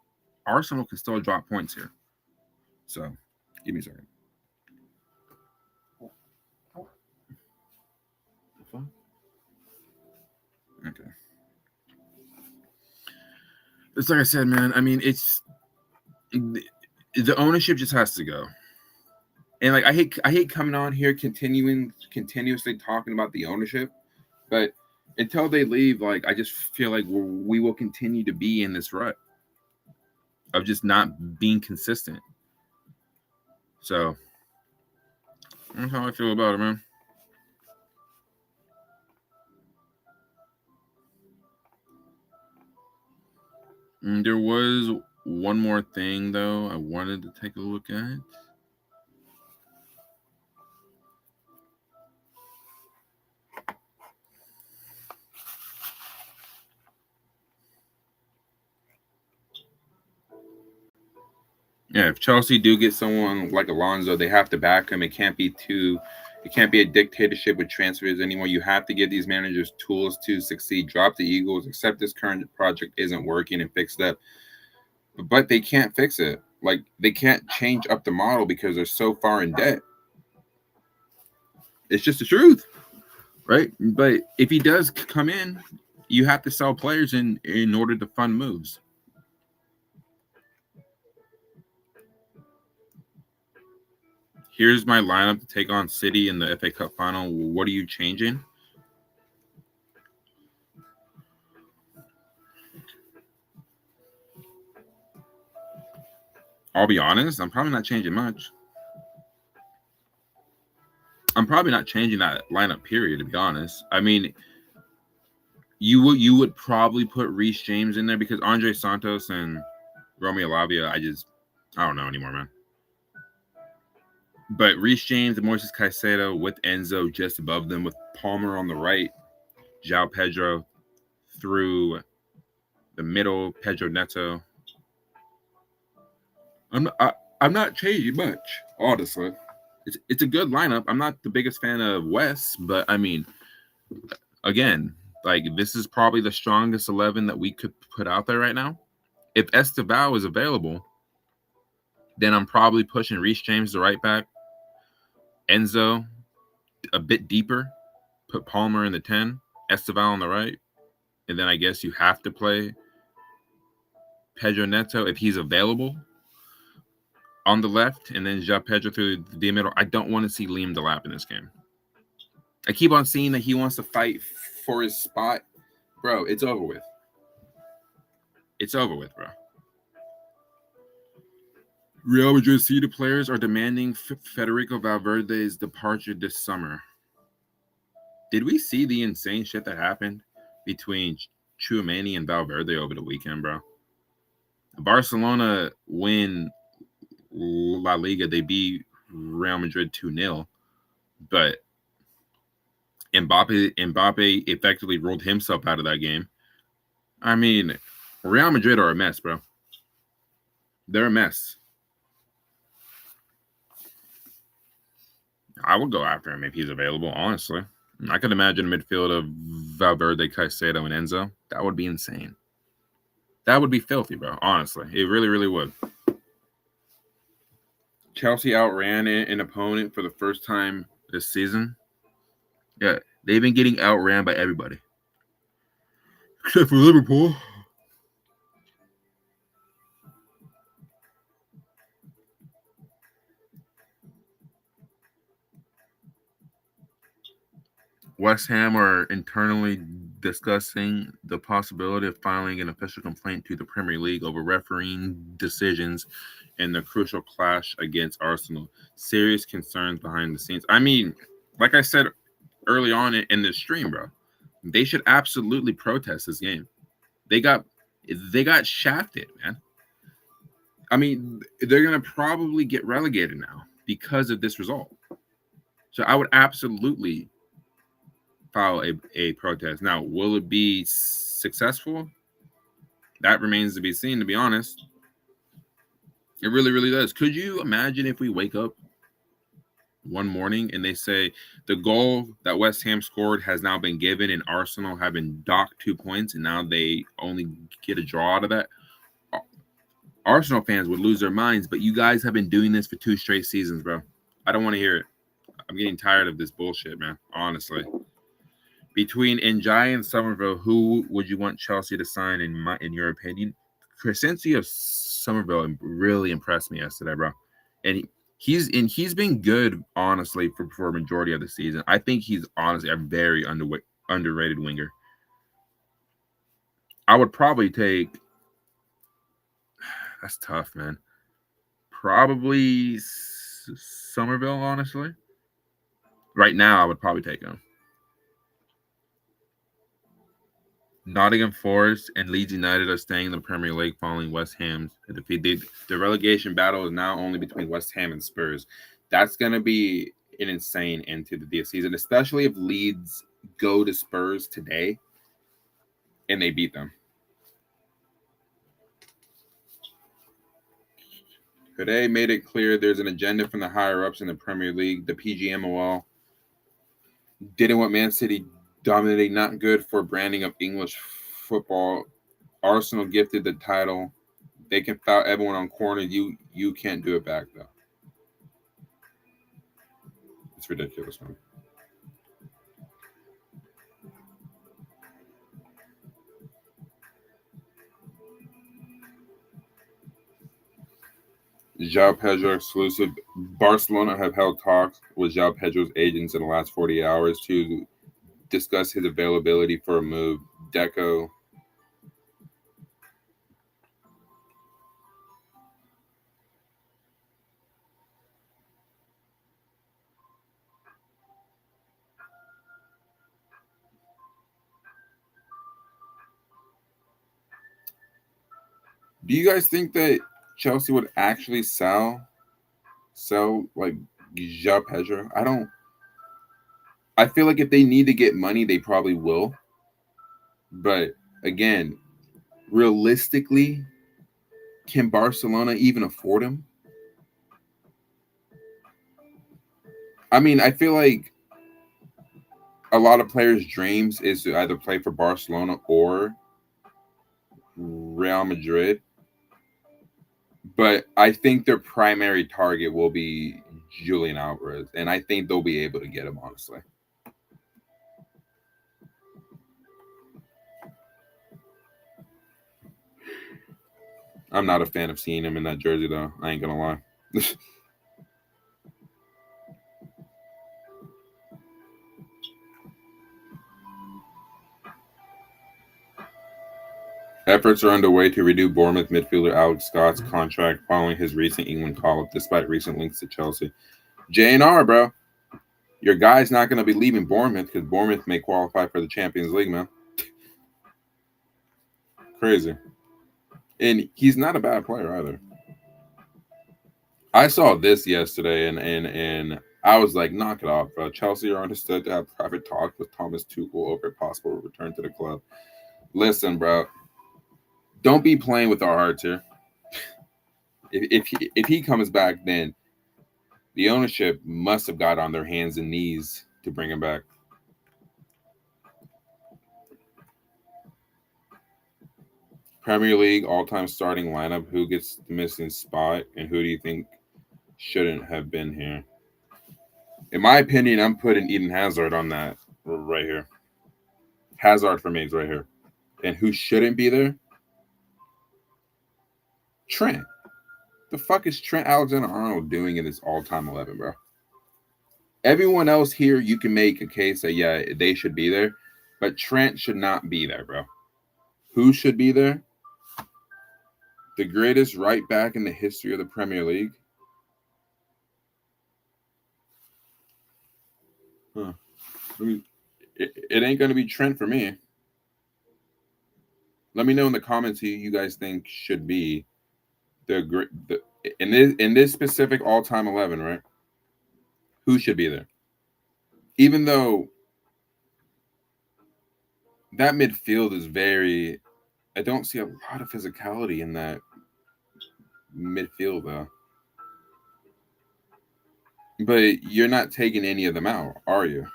Arsenal can still drop points here. So, give me a second. Okay. It's like I said, man. I mean, it's The ownership just has to go. And like I hate coming on here continuously talking about the ownership, but until they leave, like I just feel like we will continue to be in this rut of just not being consistent. So that's how I feel about it, man. And there was one more thing though I wanted to take a look at. Yeah, if Chelsea do get someone like Alonso, they have to back him. It can't be a dictatorship with transfers anymore. You have to give these managers tools to succeed. Drop the Eagles, accept this current project isn't working and fix that. But they can't fix it. Like they can't change up the model because they're so far in debt. It's just the truth, right? But if he does come in, you have to sell players in order to fund moves. Here's my lineup to take on City in the FA Cup final. What are you changing? I'll be honest, I'm probably not changing much. I'm probably not changing that lineup, period, to be honest. I mean, you would probably put Reece James in there because Andre Santos and Romeo Lavia, I don't know anymore, man. But Reece James and Moises Caicedo with Enzo just above them with Palmer on the right, João Pedro through the middle, Pedro Neto. I'm not changing much, honestly. It's a good lineup. I'm not the biggest fan of Wes, but I mean, again, like this is probably the strongest 11 that we could put out there right now. If Estevao is available, then I'm probably pushing Reece James the right back, Enzo a bit deeper, put Palmer in the 10, Estevao on the right, and then I guess you have to play Pedro Neto if he's available on the left, and then João Pedro through the middle. I don't want to see Liam Delap in this game. I keep on seeing that he wants to fight for his spot. Bro, it's over with. It's over with, bro. Real Madrid senior players are demanding Federico Valverde's departure this summer. Did we see the insane shit that happened between Tchouaméni and Valverde over the weekend, bro? Barcelona win La Liga. They beat Real Madrid 2-0, but Mbappe effectively rolled himself out of that game. I mean, Real Madrid are a mess, bro. They're a mess. I would go after him if he's available, honestly. I could imagine a midfield of Valverde, Caicedo, and Enzo. That would be insane. That would be filthy, bro. Honestly. It really, really would. Chelsea outran an opponent for the first time this season. Yeah, they've been getting outran by everybody. Except for Liverpool. West Ham are internally discussing the possibility of filing an official complaint to the Premier League over refereeing decisions in the crucial clash against Arsenal. Serious concerns behind the scenes. I mean, like I said early on in this stream, bro, they should absolutely protest this game. They got shafted, man. I mean, they're going to probably get relegated now because of this result. So I would absolutely file a protest. Now, will it be successful? That remains to be seen, to be honest. It really, really does. Could you imagine if we wake up one morning and they say the goal that West Ham scored has now been given and Arsenal have been docked 2 points and now they only get a draw out of that? Arsenal fans would lose their minds, but you guys have been doing this for 2 straight seasons, bro. I don't want to hear it. I'm getting tired of this bullshit, man, honestly. Between Njai and Somerville, who would you want Chelsea to sign in your opinion? Crescencio Somerville really impressed me yesterday, bro. And he's been good, honestly, for a majority of the season. I think he's honestly a very underrated winger. I would probably take. That's tough, man. Probably Somerville, honestly. Right now, I would probably take him. Nottingham Forest and Leeds United are staying in the Premier League following West Ham's defeat. The relegation battle is now only between West Ham and Spurs. That's going to be an insane end to the season, especially if Leeds go to Spurs today and they beat them. Today made it clear there's an agenda from the higher-ups in the Premier League. The PGMOL didn't want Man City dominating, not good for branding of English football. Arsenal gifted the title. They can foul everyone on corner. You can't do it back, though. It's ridiculous, man. João Pedro exclusive. Barcelona have held talks with João Pedro's agents in the last 48 hours to discuss his availability for a move. Deco. Do you guys think that Chelsea would actually sell like João Pedro? I feel like if they need to get money, they probably will. But again, realistically, can Barcelona even afford him? I mean, I feel like a lot of players' dreams is to either play for Barcelona or Real Madrid. But I think their primary target will be Julian Alvarez, and I think they'll be able to get him, honestly. I'm not a fan of seeing him in that jersey, though. I ain't gonna lie. Efforts are underway to renew Bournemouth midfielder Alex Scott's contract following his recent England call-up, despite recent links to Chelsea. J&R, bro. Your guy's not going to be leaving Bournemouth because Bournemouth may qualify for the Champions League, man. Crazy. And he's not a bad player either. I saw this yesterday, and I was like, knock it off, bro. Chelsea are understood to have private talks with Thomas Tuchel over a possible return to the club. Listen, bro. Don't be playing with our hearts here. If he comes back, then the ownership must have got on their hands and knees to bring him back. Premier League all-time starting lineup. Who gets the missing spot, and who do you think shouldn't have been here? In my opinion, I'm putting Eden Hazard on that right here. Hazard for me is right here. And who shouldn't be there? Trent. The fuck is Trent Alexander-Arnold doing in this all-time 11, bro? Everyone else here, you can make a case that, yeah, they should be there. But Trent should not be there, bro. Who should be there? The greatest right back in the history of the Premier League. Huh. It ain't going to be Trent for me. Let me know in the comments who you guys think should be in this specific all-time 11, right? Who should be there? Even though that midfield is very, I don't see a lot of physicality in that midfield, though. But you're not taking any of them out, are you?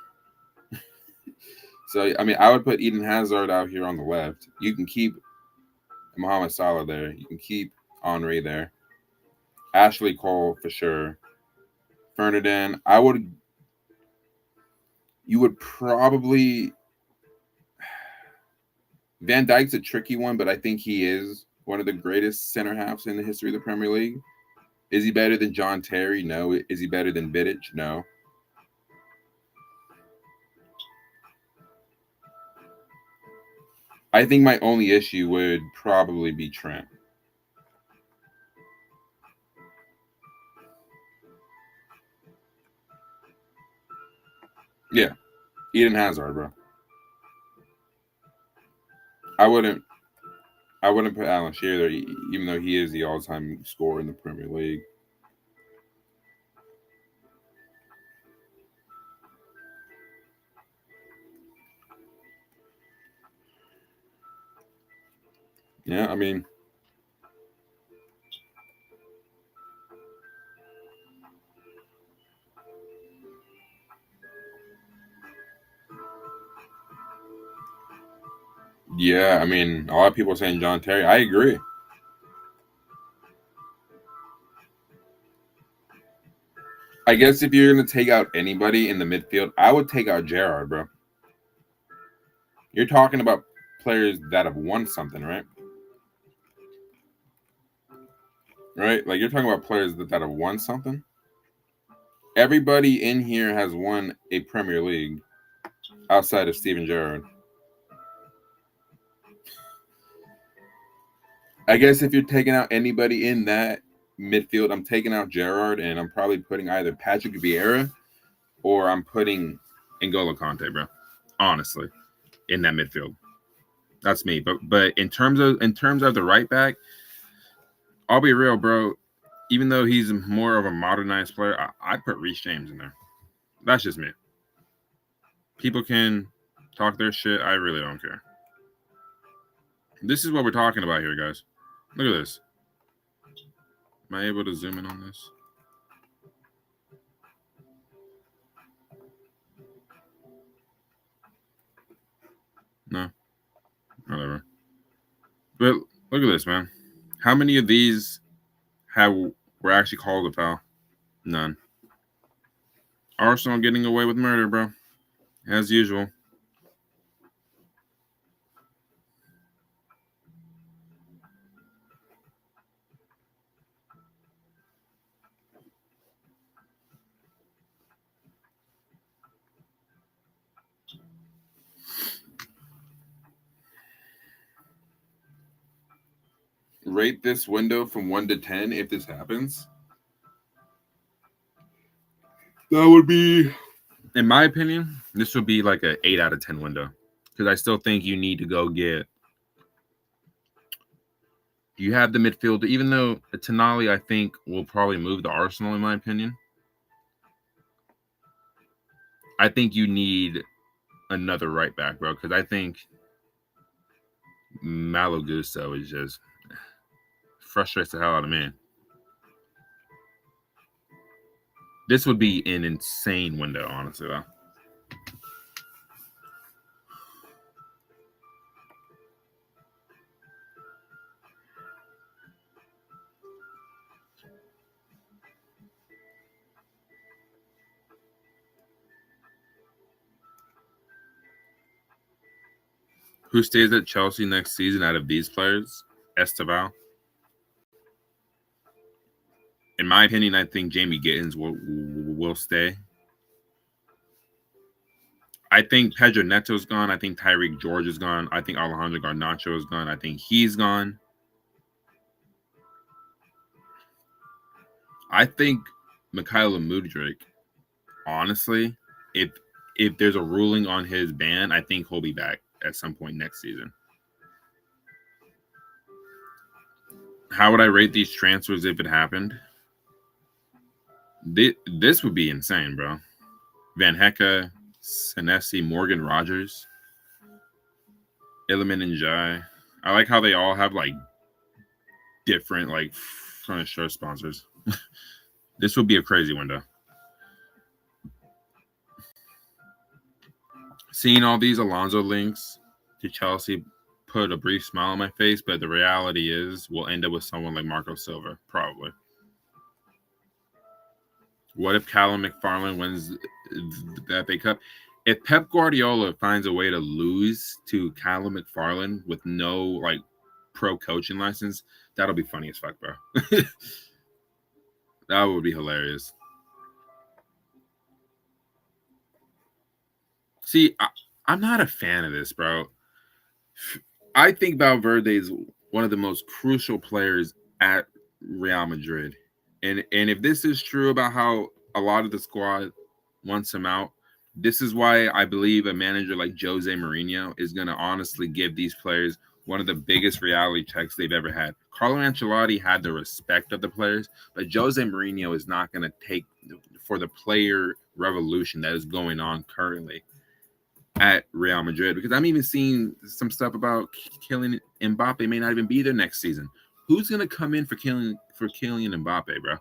So, I mean, I would put Eden Hazard out here on the left. You can keep Mohamed Salah there. You can keep Henry there. Ashley Cole for sure. Ferdinand. You would probably. Van Dijk's a tricky one, but I think he is one of the greatest center halves in the history of the Premier League. Is he better than John Terry? No. Is he better than Vidic? No. I think my only issue would probably be Trent. Yeah. Eden Hazard, bro. I wouldn't put Alan Shearer there, even though he is the all-time scorer in the Premier League. Yeah, I mean, yeah, I mean, a lot of people are saying John Terry. I agree. I guess if you're going to take out anybody in the midfield, I would take out Gerrard, bro. You're talking about players that have won something, right? Right? Like, you're talking about players that have won something. Everybody in here has won a Premier League outside of Steven Gerrard. I guess if you're taking out anybody in that midfield, I'm taking out Gerrard, and I'm probably putting either Patrick Vieira or I'm putting N'Golo Kante, bro. Honestly, in that midfield. That's me. But in terms of the right back, I'll be real, bro. Even though he's more of a modernized player, I'd put Reece James in there. That's just me. People can talk their shit. I really don't care. This is what we're talking about here, guys. Look at this. Am I able to zoom in on this? No. Whatever. But look at this, man. How many of these were actually called a foul? None. Arsenal getting away with murder, bro. As usual. Rate this window from 1 to 10 if this happens. That would be, in my opinion, this would be like an 8 out of 10 window. Because I still think you need to go get. You have the midfielder, even though Tonali, I think, will probably move to Arsenal, in my opinion. I think you need another right back, bro. Because I think Malo Gusto is just frustrates the hell out of me. This would be an insane window, honestly, though. Who stays at Chelsea next season out of these players? Esteval. In my opinion, I think Jamie Gittins will stay. I think Pedro Neto's gone. I think Tyreek George is gone. I think Alejandro Garnacho is gone. I think he's gone. I think Mykhailo Mudryk, honestly, if there's a ruling on his ban, I think he'll be back at some point next season. How would I rate these transfers if it happened? This would be insane, bro. Van Hecke, Senesi, Morgan Rogers, Iliman and Jai. I like how they all have like different like front of shirt sponsors. This would be a crazy window. Seeing all these Alonso links to Chelsea put a brief smile on my face, but the reality is we'll end up with someone like Marco Silva, probably. What if Callum McFarlane wins the FA Cup? If Pep Guardiola finds a way to lose to Callum McFarlane with no like pro coaching license, that'll be funny as fuck, bro. That would be hilarious. See, I'm not a fan of this, bro. I think Valverde is one of the most crucial players at Real Madrid. And if this is true about how a lot of the squad wants him out, this is why I believe a manager like Jose Mourinho is going to honestly give these players one of the biggest reality checks they've ever had. Carlo Ancelotti had the respect of the players, but Jose Mourinho is not going to take for the player revolution that is going on currently at Real Madrid, because I'm even seeing some stuff about Kylian Mbappe may not even be there next season. Who's going to come in for Kylian Mbappe, bro?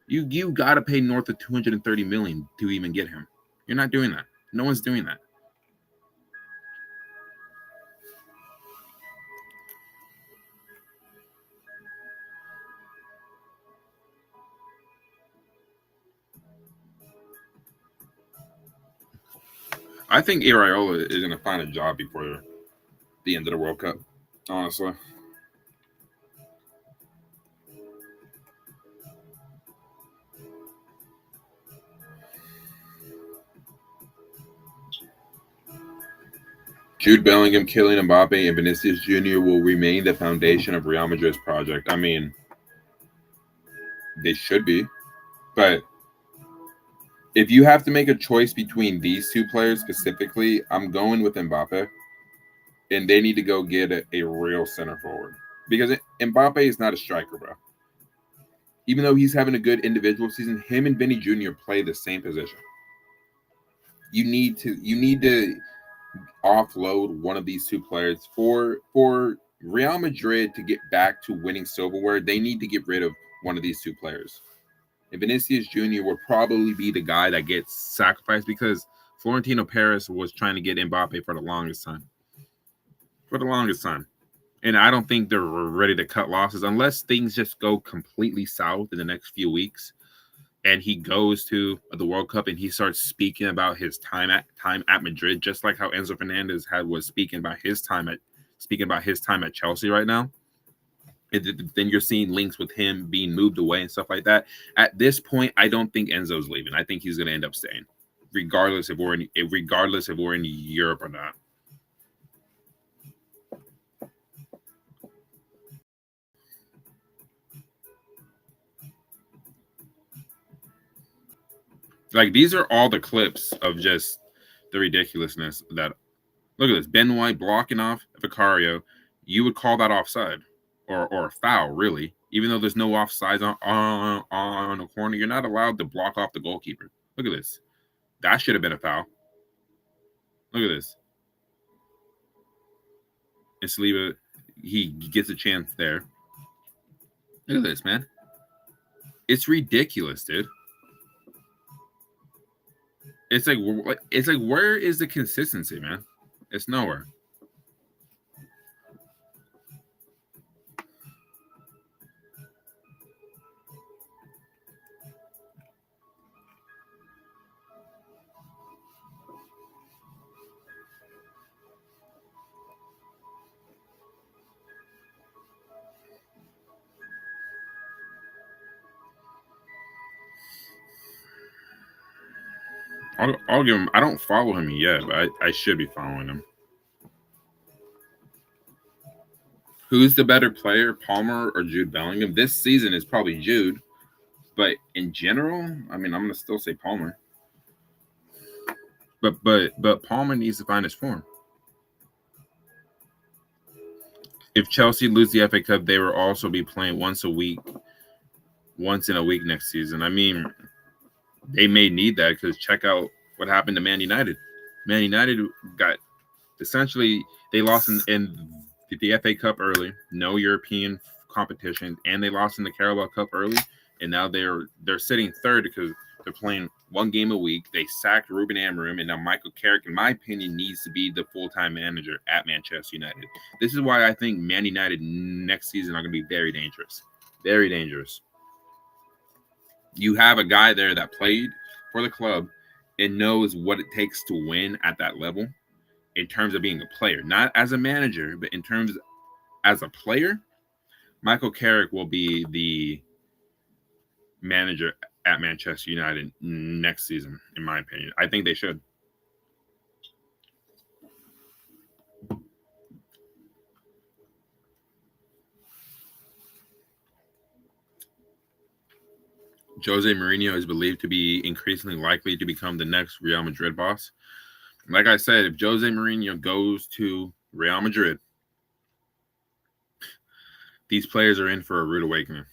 You got to pay north of 230 million to even get him. You're not doing that. No one's doing that. I think Iraola is going to find a job before the end of the World Cup, honestly. Jude Bellingham, Kylian Mbappe, and Vinicius Jr. will remain the foundation of Real Madrid's project. I mean, they should be. But if you have to make a choice between these two players specifically, I'm going with Mbappe. And they need to go get a real center forward. Because Mbappe is not a striker, bro. Even though he's having a good individual season, him and Vinny Jr. play the same position. You need to offload one of these two players for Real Madrid to get back to winning silverware. They need to get rid of one of these two players. And Vinicius Jr. will probably be the guy that gets sacrificed because Florentino Perez was trying to get Mbappe for the longest time. And I don't think they're ready to cut losses unless things just go completely south in the next few weeks. And he goes to the World Cup and he starts speaking about his time at Madrid, just like how Enzo Fernandez was speaking about his time at Chelsea right now. And then you're seeing links with him being moved away and stuff like that. At this point, I don't think Enzo's leaving. I think he's going to end up staying, regardless if we're in Europe or not. Like, these are all the clips of just the ridiculousness that, look at this, Ben White blocking off Vicario. You would call that offside or a foul, really. Even though there's no offsides on a corner, you're not allowed to block off the goalkeeper. Look at this. That should have been a foul. Look at this. And Saliba, he gets a chance there. Look at this, man. It's ridiculous, dude. It's like where is the consistency, man? It's nowhere. I'll give him. I don't follow him yet, but I should be following him. Who's the better player, Palmer or Jude Bellingham? This season is probably Jude, but in general, I mean, I'm gonna still say Palmer. But Palmer needs to find his form. If Chelsea lose the FA Cup, they will also be playing once in a week next season. I mean, they may need that because check out what happened to Man United. Man United got essentially they lost in the FA Cup early, no European competition, and they lost in the Carabao Cup early, and now they're sitting third because they're playing one game a week. They sacked Ruben Amorim, and now Michael Carrick, in my opinion, needs to be the full-time manager at Manchester United. This is why I think Man United next season are going to be very dangerous. Very dangerous. You have a guy there that played for the club and knows what it takes to win at that level in terms of being a player, not as a manager, but in terms as a player, Michael Carrick will be the manager at Manchester United next season, in my opinion. I think they should. Jose Mourinho is believed to be increasingly likely to become the next Real Madrid boss. Like I said, if Jose Mourinho goes to Real Madrid, these players are in for a rude awakening.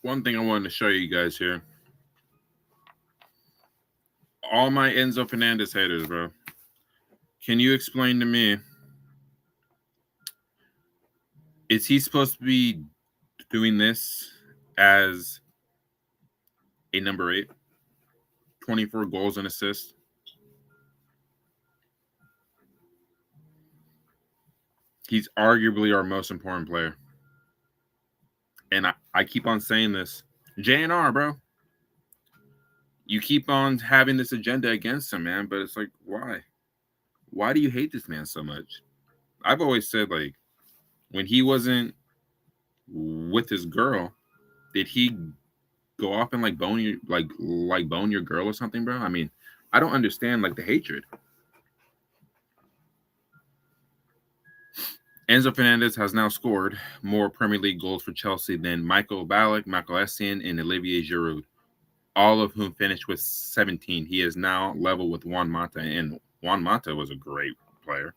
One thing I wanted to show you guys here. All my Enzo Fernandez haters, bro. Can you explain to me, is he supposed to be doing this as a number 8? 24 goals and assists? He's arguably our most important player. And I keep on saying this. JNR, bro. You keep on having this agenda against him, man. But it's like, why? Why do you hate this man so much? I've always said, like, when he wasn't with his girl, did he go off and like bone your girl or something, bro? I mean, I don't understand like the hatred. Enzo Fernandez has now scored more Premier League goals for Chelsea than Michael Ballack, Michael Essien, and Olivier Giroud, all of whom finished with 17. He is now level with Juan Mata, and Juan Mata was a great player.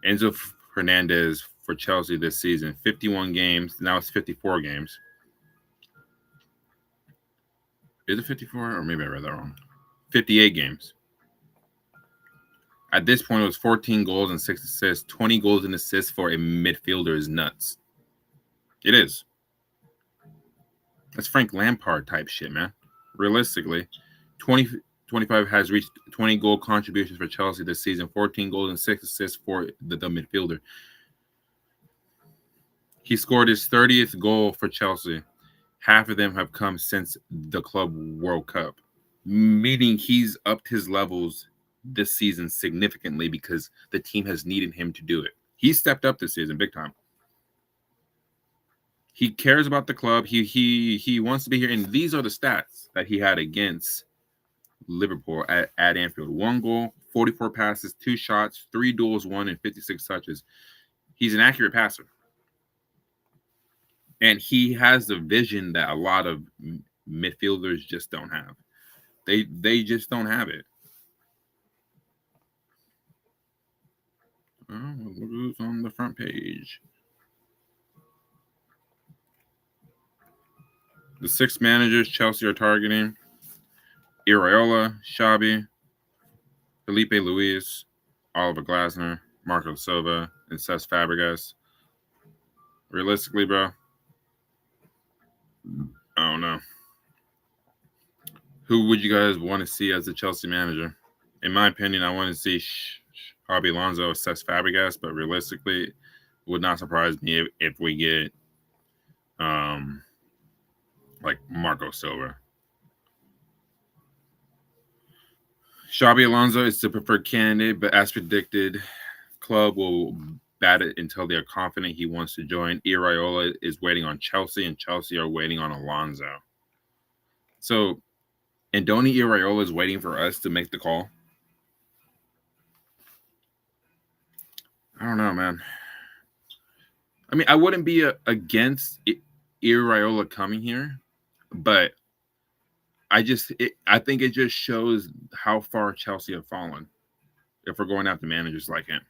Enzo Fernandez for Chelsea this season, 51 games. Now it's 54 games. Is it 54? Or maybe I read that wrong. 58 games. At this point, it was 14 goals and 6 assists. 20 goals and assists for a midfielder is nuts. It is. That's Frank Lampard type shit, man. Realistically, 25 has reached 20 goal contributions for Chelsea this season. 14 goals and 6 assists for the midfielder. He scored his 30th goal for Chelsea. Half of them have come since the Club World Cup, meaning he's upped his levels this season significantly because the team has needed him to do it. He stepped up this season big time. He cares about the club. He wants to be here. And these are the stats that he had against Liverpool at Anfield. 1 goal, 44 passes, 2 shots, 3 duels won, and 56 touches. He's an accurate passer. And he has the vision that a lot of midfielders just don't have. They just don't have it. Oh, look who's on the front page. The 6 managers Chelsea are targeting: Iraola, Xabi, Felipe Luis, Oliver Glasner, Marco Silva, and Cesc Fabregas. Realistically, bro, I don't know. Who would you guys want to see as the Chelsea manager? In my opinion, I want to see Xabi Alonso or Cesc Fabregas, but realistically, it would not surprise me if we get like Marco Silva. Xabi Alonso is the preferred candidate, but as predicted, club will bat it until they're confident he wants to join. Iraola is waiting on Chelsea, and Chelsea are waiting on Alonso. So, Andoni Iraola is waiting for us to make the call. I don't know, man. I mean, I wouldn't be against Iraola coming here, but I think it just shows how far Chelsea have fallen if we're going after managers like him.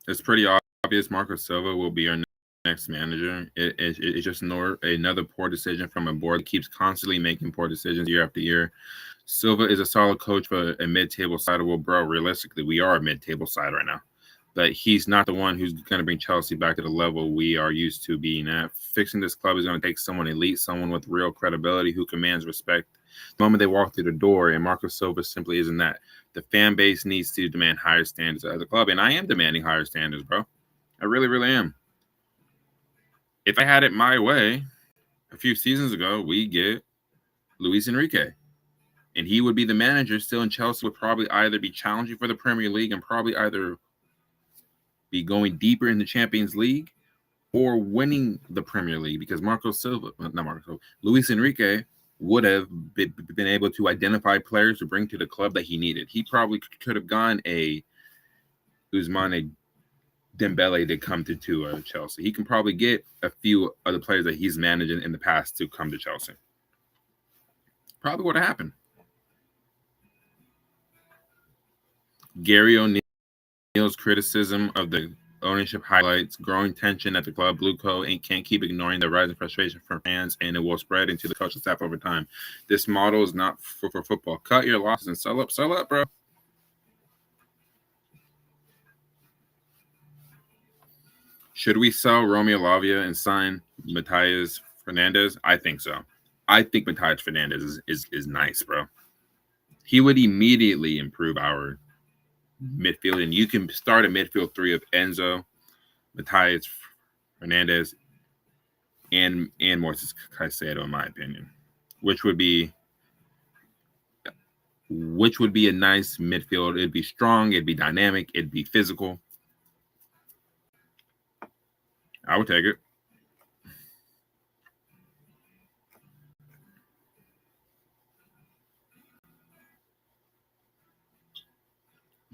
It's pretty obvious Marco Silva will be our next manager. It's just another poor decision from a board that keeps constantly making poor decisions year after year. Silva is a solid coach for a mid-table side. Well, bro, realistically, we are a mid-table side right now. But he's not the one who's going to bring Chelsea back to the level we are used to being at. Fixing this club is going to take someone elite, someone with real credibility who commands respect the moment they walk through the door, and Marco Silva simply isn't that. The fan base needs to demand higher standards as a club, and I am demanding higher standards, bro. I really, really am. If I had it my way, a few seasons ago, we get Luis Enrique. And he would be the manager still, and Chelsea would probably either be challenging for the Premier League and probably either be going deeper in the Champions League or winning the Premier League, because Luis Enrique would have been able to identify players to bring to the club that he needed. He probably could have gone a Ousmane Dembele to come to Chelsea. He can probably get a few other players that he's managed in the past to come to Chelsea. Probably would have happened. Gary O'Neill's criticism of the ownership highlights growing tension at the club. Blue Co. can't keep ignoring the rising frustration from fans, and it will spread into the coaching staff over time. This model is not for football. Cut your losses and sell up, bro. Should we sell Romeo Lavia and sign Matthias Fernandez? I think so. I think Matthias Fernandez is nice, bro. He would immediately improve our midfield, and you can start a midfield three of Enzo, Matthias Fernandez, and Moises Caicedo, in my opinion, which would be a nice midfield. It'd be strong, it'd be dynamic, it'd be physical. I would take it.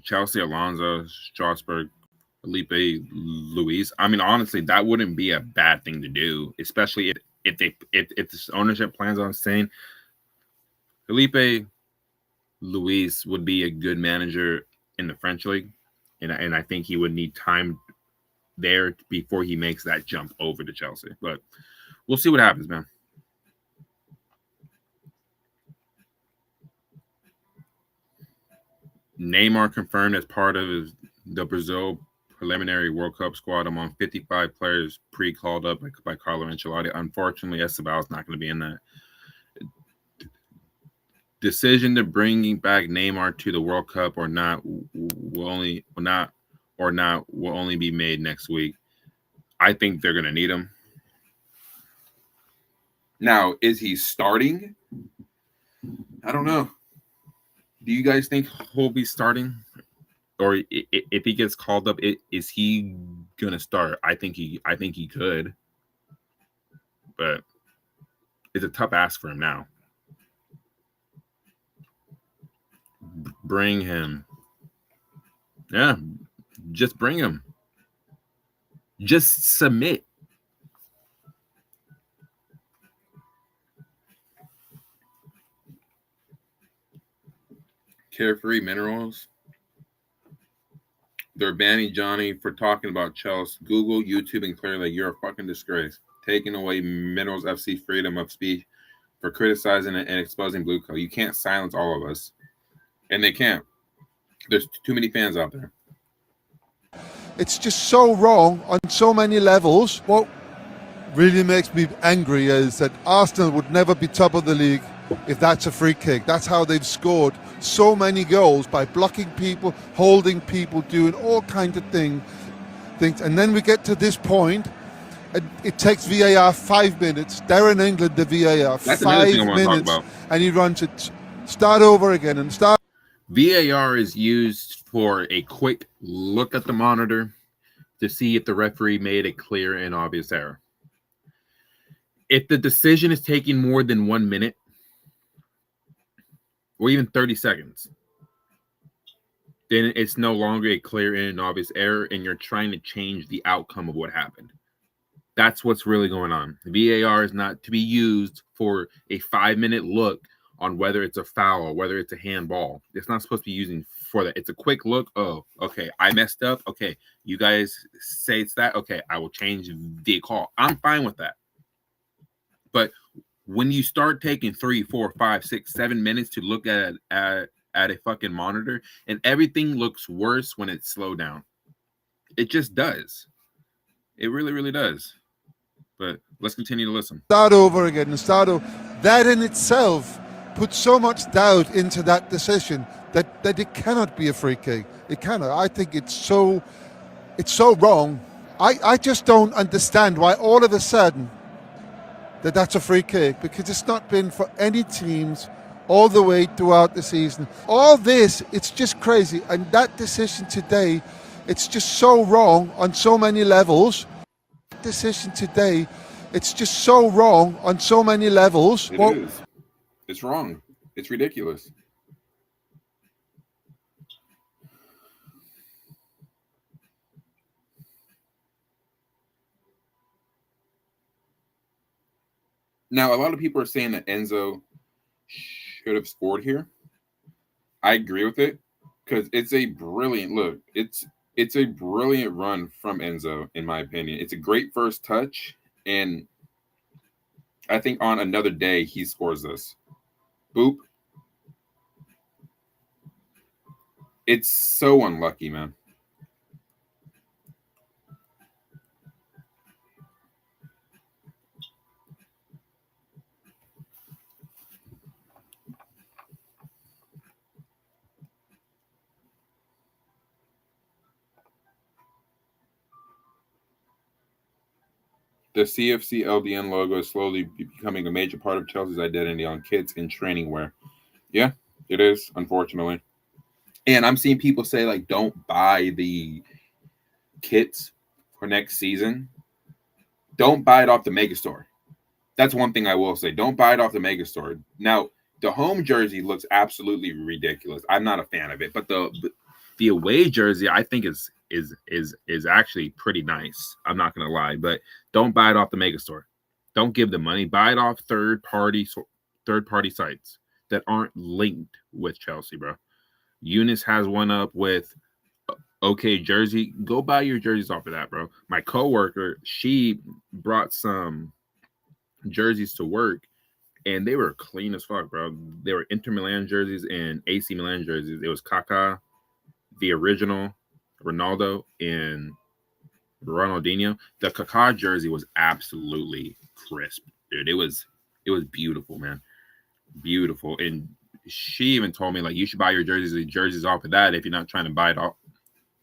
Chelsea, Alonso, Strasbourg, Felipe, Luis. I mean, honestly, that wouldn't be a bad thing to do, especially if this ownership plans on staying. Felipe Luis would be a good manager in the French league, and I think he would need time there before he makes that jump over to Chelsea. But we'll see what happens, man. Neymar confirmed as part of the Brazil preliminary World Cup squad among 55 players pre-called up by Carlo Ancelotti. Unfortunately, Esteban is not going to be in that. Decision to bringing back Neymar to the World Cup or not will only be made next week. I think they're going to need him. Now, is he starting? I don't know. Do you guys think he'll be starting? Or if he gets called up, is he gonna start? I think he could, but it's a tough ask for him now. Bring him. Yeah, just bring him. Just submit. Carefree Minerals. They're banning Johnny for talking about Chelsea. Google, YouTube, and clearly you're a fucking disgrace. Taking away Minerals FC freedom of speech for criticizing and exposing Blue Co. You can't silence all of us. And they can't. There's too many fans out there. It's just so wrong on so many levels. What really makes me angry is that Arsenal would never be top of the league if that's a free kick. That's how they've scored so many goals, by blocking people, holding people, doing all kinds of things. And then we get to this point, and it takes VAR 5 minutes. They're in England, the VAR, that's 5 minutes, and he runs it, start over again and start. VAR is used for a quick look at the monitor to see if the referee made a clear and obvious error. If the decision is taking more than 1 minute, or even 30 seconds, then it's no longer a clear and obvious error, and you're trying to change the outcome of what happened. That's what's really going on. VAR is not to be used for a 5-minute look on whether it's a foul or whether it's a handball. It's not supposed to be using for that. It's a quick look. Oh, okay, I messed up. Okay, you guys say it's that. Okay, I will change the call. I'm fine with that. But when you start taking 3, 4, 5, 6, 7 minutes to look at a fucking monitor, and everything looks worse when it's slowed down. It just does. It really, really does. But let's continue to listen. Start over again and start over. That in itself puts so much doubt into that decision that it cannot be a free kick. It cannot. I think it's so wrong. I just don't understand why all of a sudden that's a free kick, because it's not been for any teams all the way throughout the season. All this, it's just crazy. And that decision today, it's just so wrong on so many levels. Decision today, it's just so wrong on so many levels. It is. It's wrong. It's ridiculous. Now, a lot of people are saying that Enzo should have scored here. I agree with it because it's a brilliant look. It's a brilliant run from Enzo, in my opinion. It's a great first touch, and I think on another day he scores this. Boop. It's so unlucky, man. The CFC LDN logo is slowly becoming a major part of Chelsea's identity on kits and training wear. Yeah, it is, unfortunately. And I'm seeing people say, like, don't buy the kits for next season. Don't buy it off the Megastore. That's one thing I will say. Don't buy it off the Megastore. Now, the home jersey looks absolutely ridiculous. I'm not a fan of it, but the away jersey I think is actually pretty nice. I'm not gonna lie, but don't buy it off the Megastore. Don't give them money. Buy it off third party sites that aren't linked with Chelsea, bro. Eunice has one up with OK Jersey. Go buy your jerseys off of that, bro. My coworker, she brought some jerseys to work, and they were clean as fuck, bro. They were Inter Milan jerseys and AC Milan jerseys. It was Kaká, the original, Ronaldo, and Ronaldinho. The Kaká jersey was absolutely crisp, dude. It was beautiful, man. Beautiful. And she even told me, like, you should buy your jerseys off of that if you're not trying to buy it off,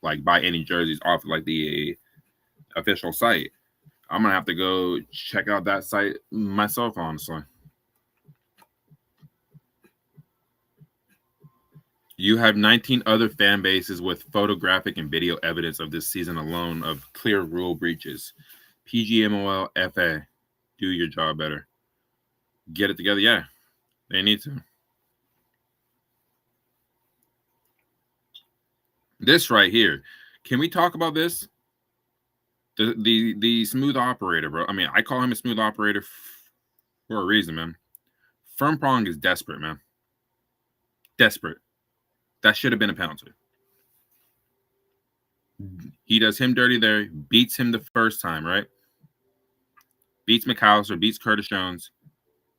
like, buy any jerseys off of, like, the official site. I'm gonna have to go check out that site myself, honestly. You have 19 other fan bases with photographic and video evidence of this season alone of clear rule breaches. PGMOL FA, do your job better. Get it together. Yeah, they need to. This right here. Can we talk about this? The smooth operator, bro. I mean, I call him a smooth operator for a reason, man. Frimpong is desperate, man. Desperate. That should have been a penalty. He does him dirty there, beats him the first time, right? Beats McAllister, beats Curtis Jones,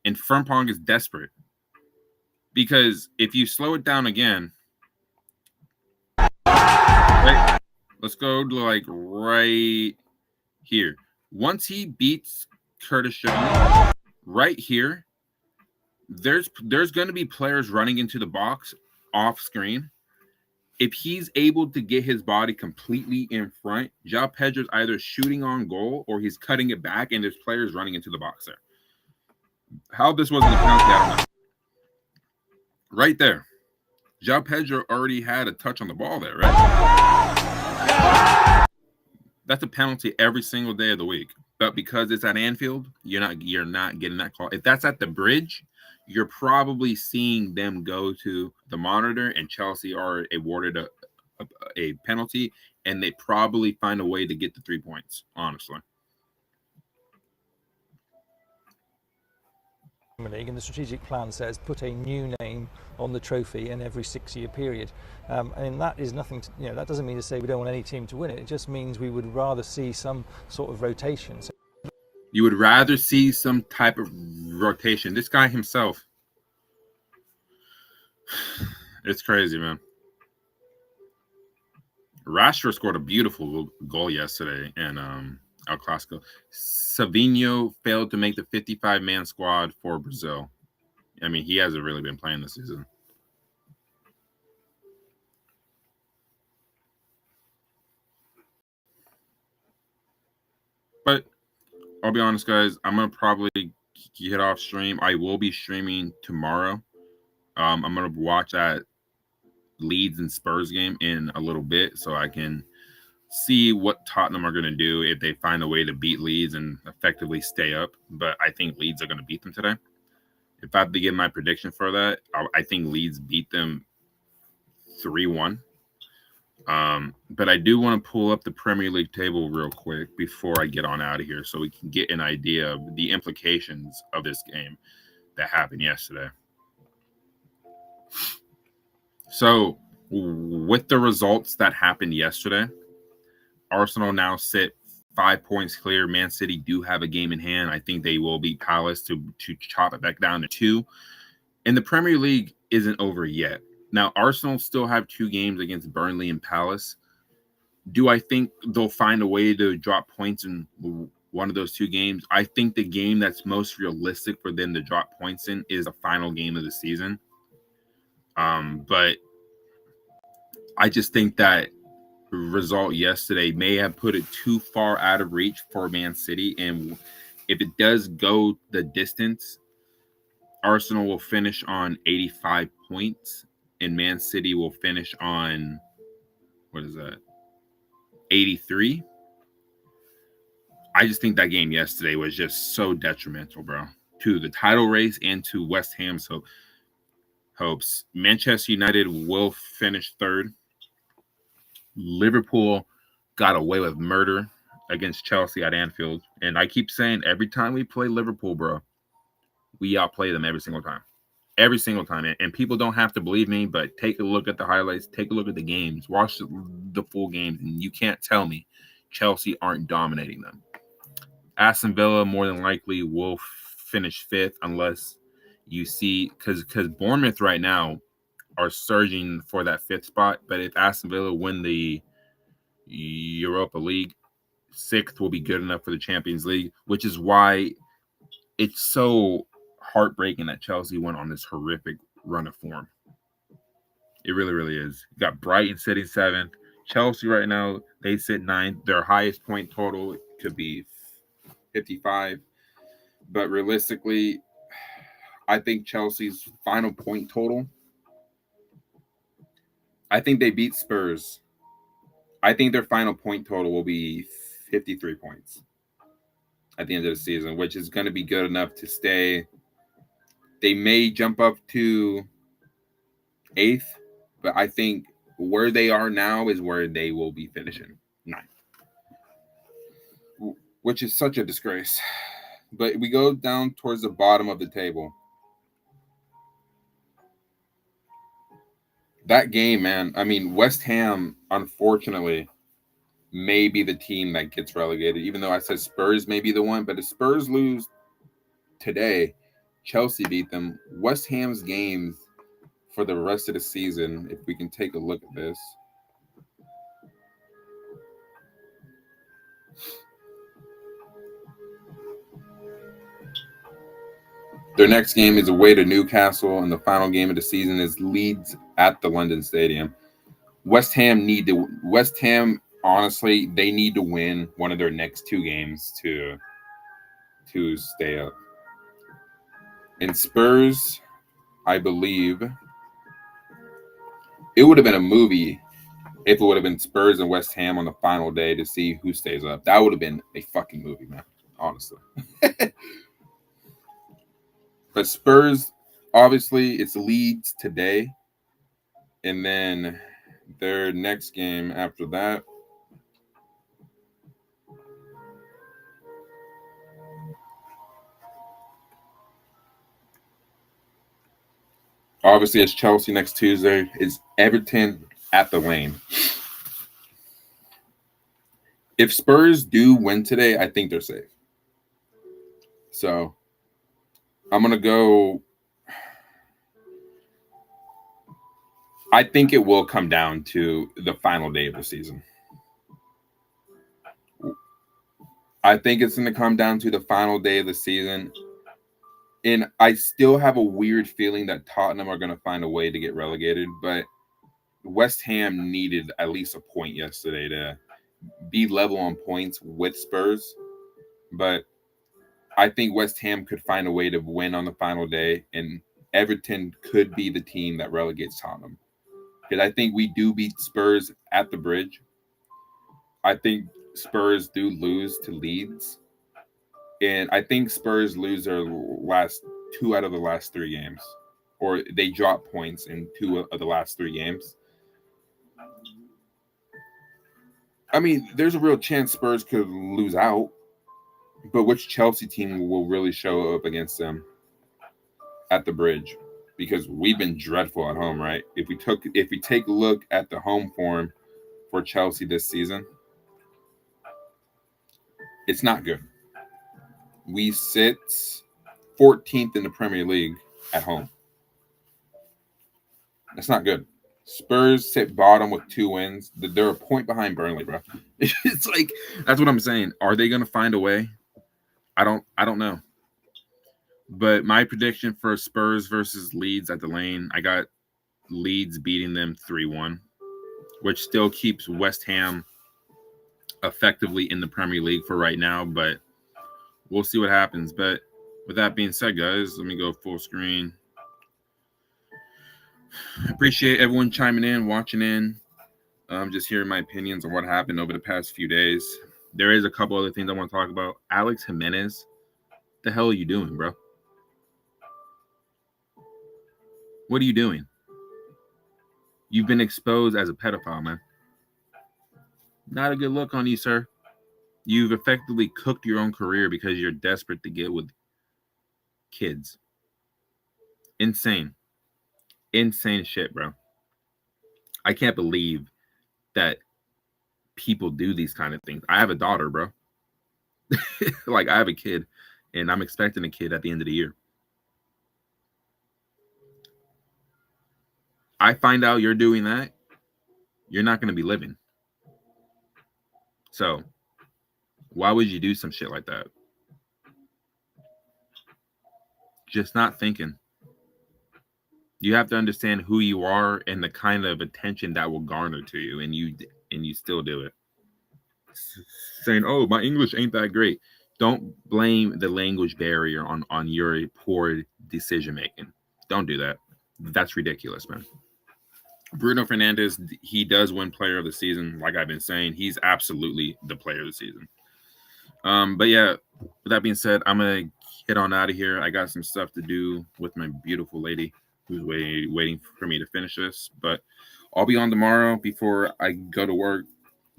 and Frimpong is desperate. Because if you slow it down again, right? Let's go to like right here. Once he beats Curtis Jones, right here, there's going to be players running into the box off screen. If he's able to get his body completely in front, João Pedro's either shooting on goal or he's cutting it back, and there's players running into the box there. How this wasn't a penalty, I don't know. Right there. João Pedro already had a touch on the ball there, right? That's a penalty every single day of the week. But because it's at Anfield, you're not getting that call. If that's at the bridge, you're probably seeing them go to the monitor, and Chelsea are awarded a penalty, and they probably find a way to get the 3 points, honestly. League, and the strategic plan says put a new name on the trophy in every 6-year period. And that is nothing to, that doesn't mean to say we don't want any team to win it. It just means we would rather see some sort of rotation. So you would rather see some type of rotation. This guy himself, it's crazy, man. Rashford scored a beautiful goal yesterday in El Clasico. Savinho failed to make the 55-man squad for Brazil. I mean, he hasn't really been playing this season. But I'll be honest, guys, I'm going to probably get off stream. I will be streaming tomorrow. I'm going to watch that Leeds and Spurs game in a little bit so I can see what Tottenham are going to do if they find a way to beat Leeds and effectively stay up. But I think Leeds are going to beat them today. If I have to give my prediction for that, I think Leeds beat them 3-1. But I do want to pull up the Premier League table real quick before I get on out of here so we can get an idea of the implications of this game that happened yesterday. So with the results that happened yesterday, Arsenal now sit 5 points clear. Man City do have a game in hand. I think they will beat Palace to chop it back down to 2. And the Premier League isn't over yet. Now, Arsenal still have 2 games against Burnley and Palace. Do I think they'll find a way to drop points in one of those 2 games? I think the game that's most realistic for them to drop points in is the final game of the season. But I just think that result yesterday may have put it too far out of reach for Man City. And if it does go the distance, Arsenal will finish on 85 points and Man City will finish on, 83. I just think that game yesterday was just so detrimental, bro, to the title race and to West Ham's hopes. Manchester United will finish 3rd. Liverpool got away with murder against Chelsea at Anfield. And I keep saying every time we play Liverpool, bro, we outplay them every single time. Every single time. And people don't have to believe me, but take a look at the highlights. Take a look at the games. Watch the full games. And you can't tell me Chelsea aren't dominating them. Aston Villa more than likely will finish 5th unless you see, because Bournemouth right now are surging for that 5th spot. But if Aston Villa win the Europa League, 6th will be good enough for the Champions League, which is why it's so heartbreaking that Chelsea went on this horrific run of form. It really, really is. You got Brighton sitting 7th. Chelsea right now, they sit 9th. Their highest point total could be 55. But realistically, I think Chelsea's final point total, I think they beat Spurs. I think their final point total will be 53 points at the end of the season, which is going to be good enough to stay. They may jump up to 8th, but I think where they are now is where they will be finishing 9th, which is such a disgrace. But we go down towards the bottom of the table. That game, man, I mean, West Ham, unfortunately, may be the team that gets relegated, even though I said Spurs may be the one. But if Spurs lose today, Chelsea beat them. West Ham's games for the rest of the season, if we can take a look at this. Their next game is away to Newcastle, and the final game of the season is Leeds at the London Stadium. West Ham, honestly, they need to win one of their next 2 games to stay up. And Spurs, I believe, it would have been a movie if it would have been Spurs and West Ham on the final day to see who stays up. That would have been a fucking movie, man, honestly. But Spurs, obviously, it's Leeds today. And then their next game after that. Obviously, it's Chelsea next Tuesday. It's Everton at the Lane. If Spurs do win today, I think they're safe. So I'm going to go. I think it will come down to the final day of the season. I think it's going to come down to the final day of the season. And I still have a weird feeling that Tottenham are going to find a way to get relegated. But West Ham needed at least a point yesterday to be level on points with Spurs. But I think West Ham could find a way to win on the final day, and Everton could be the team that relegates Tottenham. Because I think we do beat Spurs at the Bridge. I think Spurs do lose to Leeds. And I think Spurs lose their last 2 out of the last 3 games. Or they drop points in 2 of the last 3 games. I mean, there's a real chance Spurs could lose out. But which Chelsea team will really show up against them at the Bridge? Because we've been dreadful at home, right? If we take a look at the home form for Chelsea this season, it's not good. We sit 14th in the Premier League at home. That's not good. Spurs sit bottom with 2 wins. They're a point behind Burnley, bro. It's like, that's what I'm saying. Are they going to find a way? I don't know. But my prediction for Spurs versus Leeds at the Lane, I got Leeds beating them 3-1, which still keeps West Ham effectively in the Premier League for right now, but we'll see what happens. But with that being said, guys, let me go full screen. Appreciate everyone chiming in, watching in, just hearing my opinions on what happened over the past few days. There is a couple other things I want to talk about. Alex Jimenez, the hell are you doing, bro? What are you doing? You've been exposed as a pedophile, man. Not a good look on you, sir. You've effectively cooked your own career because you're desperate to get with kids. Insane. Insane shit, bro. I can't believe that people do these kind of things. I have a daughter, bro. Like, I have a kid, and I'm expecting a kid at the end of the year. I find out you're doing that, you're not going to be living. So, why would you do some shit like that? Just not thinking. You have to understand who you are and the kind of attention that will garner to you, and you still do it. Saying, "Oh, my English ain't that great." Don't blame the language barrier on your poor decision making. Don't do that. That's ridiculous, man. Bruno Fernandes, he does win player of the season. Like I've been saying, he's absolutely the player of the season. But yeah, with that being said, I'm going to get on out of here. I got some stuff to do with my beautiful lady who's waiting for me to finish this. But I'll be on tomorrow before I go to work,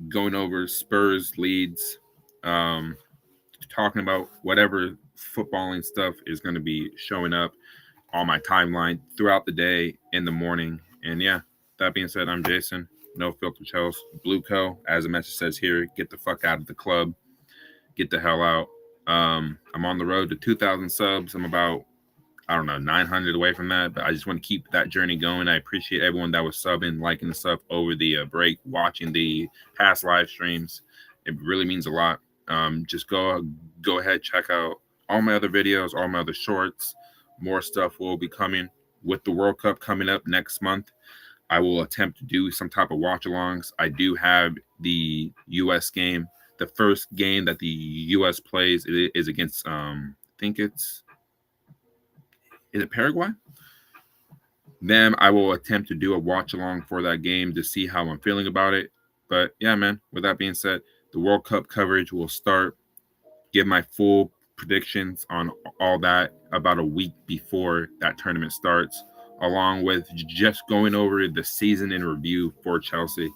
going over Spurs, Leeds, talking about whatever footballing stuff is going to be showing up on my timeline throughout the day, in the morning. And yeah, that being said, I'm Jason. No Filter Chels, Blue Co. As the message says here, get the fuck out of the club. Get the hell out. I'm on the road to 2,000 subs. I'm about, 900 away from that. But I just want to keep that journey going. I appreciate everyone that was subbing, liking the stuff over the break, watching the past live streams. It really means a lot. Just go ahead, check out all my other videos, all my other shorts. More stuff will be coming with the World Cup coming up next month. I will attempt to do some type of watch-alongs. I do have the U.S. game. The first game that the U.S. plays is against, I think is it Paraguay? Then I will attempt to do a watch-along for that game to see how I'm feeling about it. But yeah, man, with that being said, the World Cup coverage will start. Give my full predictions on all that about a week before that tournament starts, along with just going over the season in review for Chelsea.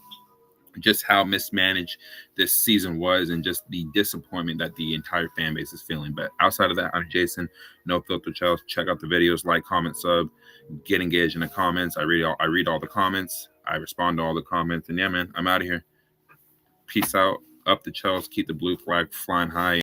just how mismanaged this season was and just the disappointment that the entire fan base is feeling. But outside of that, I'm Jason, No Filter Chels. Check out the videos, like, comment, sub, get engaged in the comments. I read all the comments. I respond to all the comments. And yeah, man, I'm out of here. Peace out. Up the Chels. Keep the blue flag flying high.